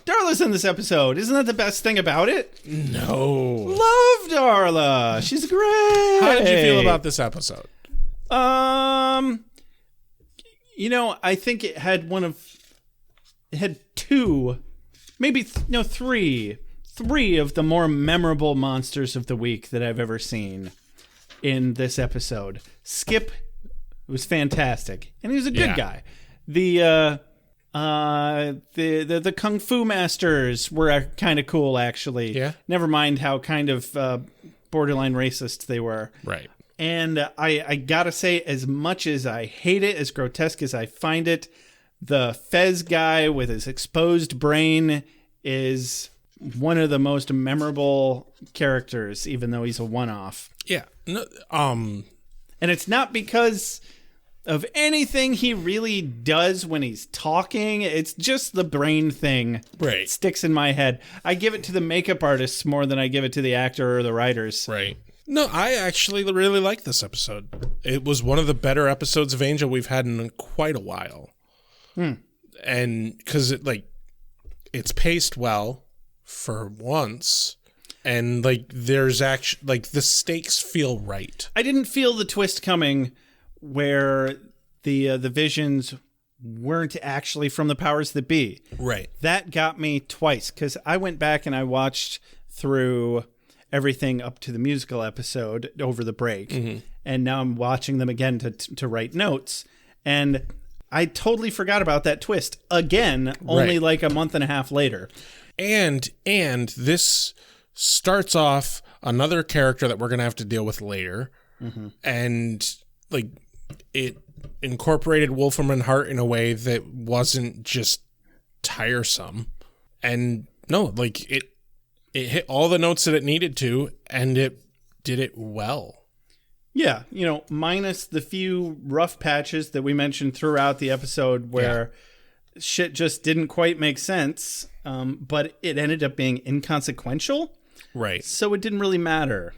[SPEAKER 6] Darla's in this episode. Isn't that the best thing about it?
[SPEAKER 7] No.
[SPEAKER 6] Love Darla. She's great.
[SPEAKER 7] How did you feel about this episode?
[SPEAKER 6] I think it had three of the more memorable monsters of the week that I've ever seen in this episode. Skip was fantastic, and he was a good guy. The Kung Fu masters were kind of cool, actually.
[SPEAKER 7] Yeah.
[SPEAKER 6] Never mind how kind of borderline racist they were.
[SPEAKER 7] Right.
[SPEAKER 6] And I gotta say, as much as I hate it, as grotesque as I find it, the Fez guy with his exposed brain is one of the most memorable characters, even though he's a one-off.
[SPEAKER 7] Yeah. No,
[SPEAKER 6] and it's not because of anything he really does when he's talking. It's just the brain thing.
[SPEAKER 7] Right.
[SPEAKER 6] It sticks in my head. I give it to the makeup artists more than I give it to the actor or the writers.
[SPEAKER 7] Right. No, I actually really like this episode. It was one of the better episodes of Angel we've had in quite a while. And because it's paced well for once, and there's actually the stakes feel right.
[SPEAKER 6] I didn't feel the twist coming where the visions weren't actually from the powers that be.
[SPEAKER 7] Right.
[SPEAKER 6] That got me twice, because I went back and I watched through everything up to the musical episode over the break, and now I'm watching them again to write notes, and I totally forgot about that twist again, only like a month and a half later.
[SPEAKER 7] And this starts off another character that we're going to have to deal with later, and it incorporated Wolfram Hart in a way that wasn't just tiresome, and it hit all the notes that it needed to, and it did it well.
[SPEAKER 6] Yeah, minus the few rough patches that we mentioned throughout the episode where shit just didn't quite make sense, but it ended up being inconsequential.
[SPEAKER 7] Right.
[SPEAKER 6] So it didn't really matter.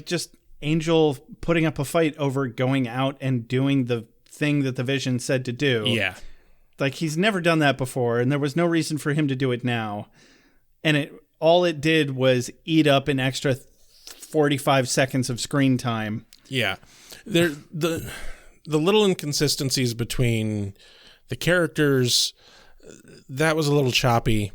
[SPEAKER 6] Just Angel putting up a fight over going out and doing the thing that the Vision said to do.
[SPEAKER 7] Yeah.
[SPEAKER 6] He's never done that before, and there was no reason for him to do it now. And all it did was eat up an extra 45 seconds of screen time.
[SPEAKER 7] Yeah. The little inconsistencies between the characters, that was a little choppy.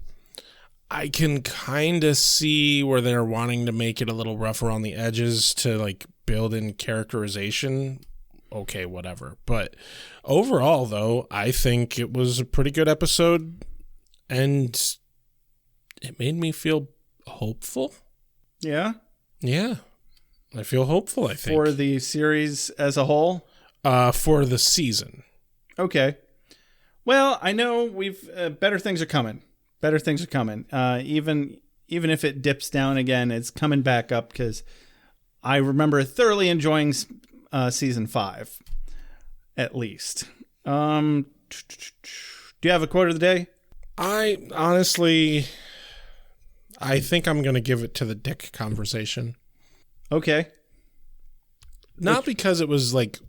[SPEAKER 7] I can kind of see where they're wanting to make it a little rougher on the edges to build in characterization. Okay, whatever. But overall, though, I think it was a pretty good episode, and it made me feel hopeful.
[SPEAKER 6] Yeah?
[SPEAKER 7] Yeah. I feel hopeful, I think.
[SPEAKER 6] For the series as a whole?
[SPEAKER 7] For the season.
[SPEAKER 6] Okay. Well, I know we've better things are coming. Even even if it dips down again, it's coming back up because I remember thoroughly enjoying season 5, at least. Do you have a quote of the day?
[SPEAKER 7] I think I'm going to give it to the dick conversation.
[SPEAKER 6] Okay.
[SPEAKER 7] Not because it was like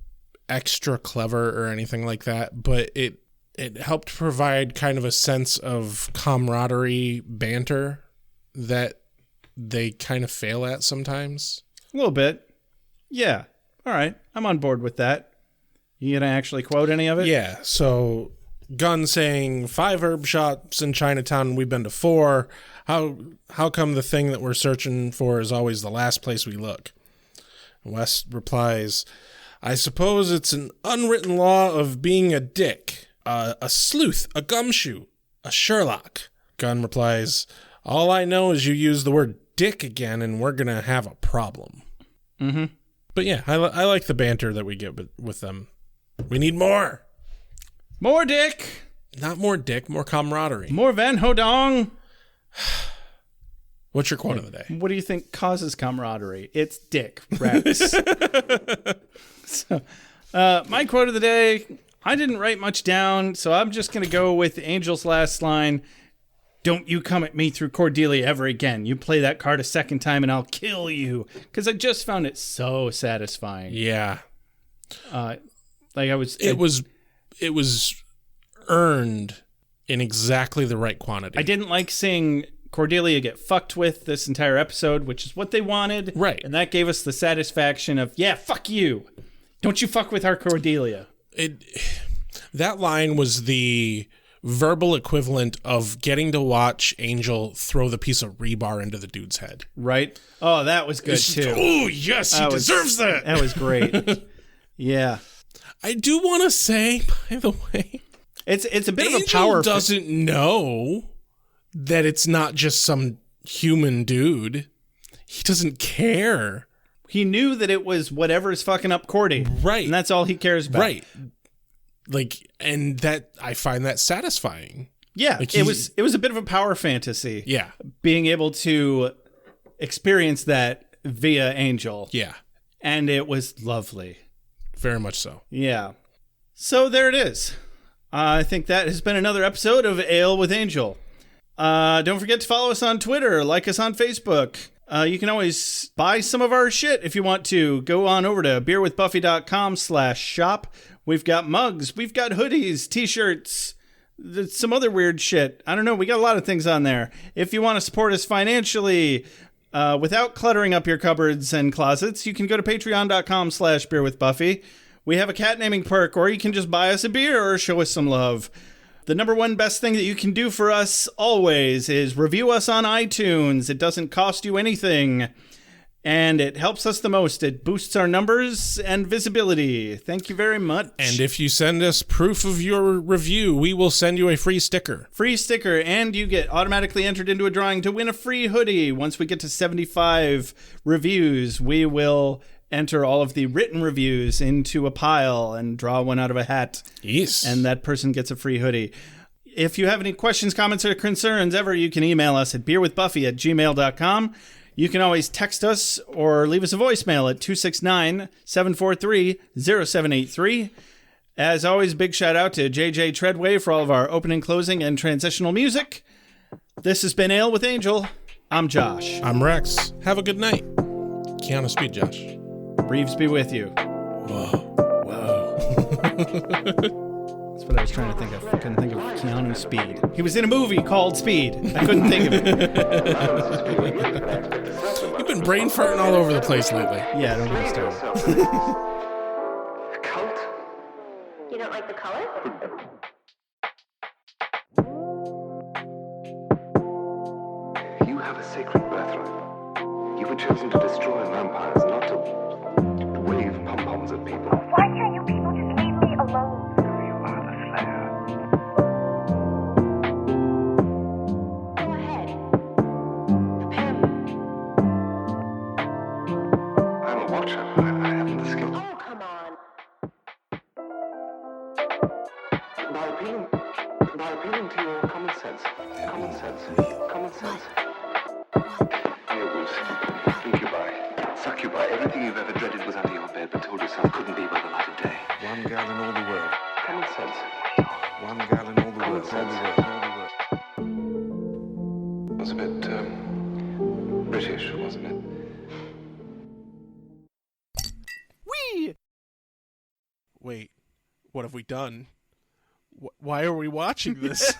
[SPEAKER 7] extra clever or anything like that, but it helped provide kind of a sense of camaraderie banter that they kind of fail at sometimes.
[SPEAKER 6] A little bit. Yeah. All right. I'm on board with that. You gonna actually quote any of it?
[SPEAKER 7] Yeah. So Gunn saying 5 herb shops in Chinatown, we've been to 4. How come the thing that we're searching for is always the last place we look? West replies, I suppose it's an unwritten law of being a dick, a sleuth, a gumshoe, a Sherlock. Gunn replies, all I know is you use the word dick again and we're going to have a problem.
[SPEAKER 6] Mm-hmm.
[SPEAKER 7] But yeah, I like the banter that we get with them. We need more.
[SPEAKER 6] More dick.
[SPEAKER 7] Not more dick, more camaraderie.
[SPEAKER 6] More Van Hodong.
[SPEAKER 7] What's your quote of the day?
[SPEAKER 6] What do you think causes camaraderie? It's dick, Rex. So, my quote of the day, I didn't write much down, so I'm just going to go with Angel's last line. Don't you come at me through Cordelia ever again. You play that card a second time and I'll kill you. Because I just found it so satisfying.
[SPEAKER 7] Yeah.
[SPEAKER 6] It
[SPEAKER 7] was earned in exactly the right quantity.
[SPEAKER 6] I didn't like seeing Cordelia get fucked with this entire episode, which is what they wanted.
[SPEAKER 7] Right.
[SPEAKER 6] And that gave us the satisfaction of, yeah, fuck you. Don't you fuck with our Cordelia.
[SPEAKER 7] That line was the verbal equivalent of getting to watch Angel throw the piece of rebar into the dude's head.
[SPEAKER 6] Right? Oh, that was good too.
[SPEAKER 7] Oh, yes, he deserves that.
[SPEAKER 6] That was great. Yeah.
[SPEAKER 7] I do want to say, by the way,
[SPEAKER 6] it's a bit
[SPEAKER 7] Angel
[SPEAKER 6] of a power.
[SPEAKER 7] Doesn't know that it's not just some human dude. He doesn't care.
[SPEAKER 6] He knew that it was whatever's fucking up Cordy.
[SPEAKER 7] Right.
[SPEAKER 6] And that's all he cares about.
[SPEAKER 7] Right. Like, and that I find that satisfying.
[SPEAKER 6] Yeah.
[SPEAKER 7] Like
[SPEAKER 6] it was a bit of a power fantasy.
[SPEAKER 7] Yeah.
[SPEAKER 6] Being able to experience that via Angel.
[SPEAKER 7] Yeah.
[SPEAKER 6] And it was lovely.
[SPEAKER 7] Very much so.
[SPEAKER 6] Yeah. So there it is. I think that has been another episode of Ale with Angel. Don't forget to follow us on Twitter, like us on Facebook. You can always buy some of our shit if you want to. Go on over to beerwithbuffy.com/shop. We've got mugs, we've got hoodies, t-shirts, some other weird shit. I don't know, we got a lot of things on there. If you want to support us financially, without cluttering up your cupboards and closets, you can go to patreon.com/beerwithbuffy. We have a cat naming perk, or you can just buy us a beer or show us some love. The number one best thing that you can do for us always is review us on iTunes. It doesn't cost you anything, and it helps us the most. It boosts our numbers and visibility. Thank you very much.
[SPEAKER 7] And if you send us proof of your review, we will send you a free sticker.
[SPEAKER 6] Free sticker, and you get automatically entered into a drawing to win a free hoodie. Once we get to 75 reviews, we will enter all of the written reviews into a pile and draw one out of a hat.
[SPEAKER 7] Yes.
[SPEAKER 6] And that person gets a free hoodie. If you have any questions, comments, or concerns ever, you can email us at beerwithbuffy@gmail.com. You can always text us or leave us a voicemail at 269-743-0783. As always, big shout out to JJ Treadway for all of our opening, closing, and transitional music. This has been Ale with Angel. I'm Josh.
[SPEAKER 7] I'm Rex. Have a good night. Keanu Speed, Josh.
[SPEAKER 6] Reeves be with you.
[SPEAKER 7] Whoa.
[SPEAKER 6] That's what I was trying to think of. I couldn't think of Keanu Speed. He was in a movie called Speed. I couldn't think of it.
[SPEAKER 7] You've been brain farting all over the place lately.
[SPEAKER 6] Yeah, don't get me started.
[SPEAKER 8] Cult? You don't like the color?
[SPEAKER 10] You have a sacred birthright. You were chosen to destroy vampires, not to wave pom-poms at people.
[SPEAKER 8] Why can't you people just leave me alone?
[SPEAKER 10] You are the Slayer.
[SPEAKER 8] Go ahead. Prepare me.
[SPEAKER 10] I'm a watcher. I haven't the skill.
[SPEAKER 8] Oh, come on.
[SPEAKER 10] By appealing to your common sense. werewolves, incubi, succubi, everything you've ever dreaded was under your bed but told yourself couldn't be by the light of day.
[SPEAKER 9] One girl in all the world.
[SPEAKER 10] Common sense.
[SPEAKER 9] One girl in all the
[SPEAKER 10] Common
[SPEAKER 9] world.
[SPEAKER 10] sense. It was a bit, British, wasn't it?
[SPEAKER 6] Whee!
[SPEAKER 7] Wait, what have we done? Why are we watching this?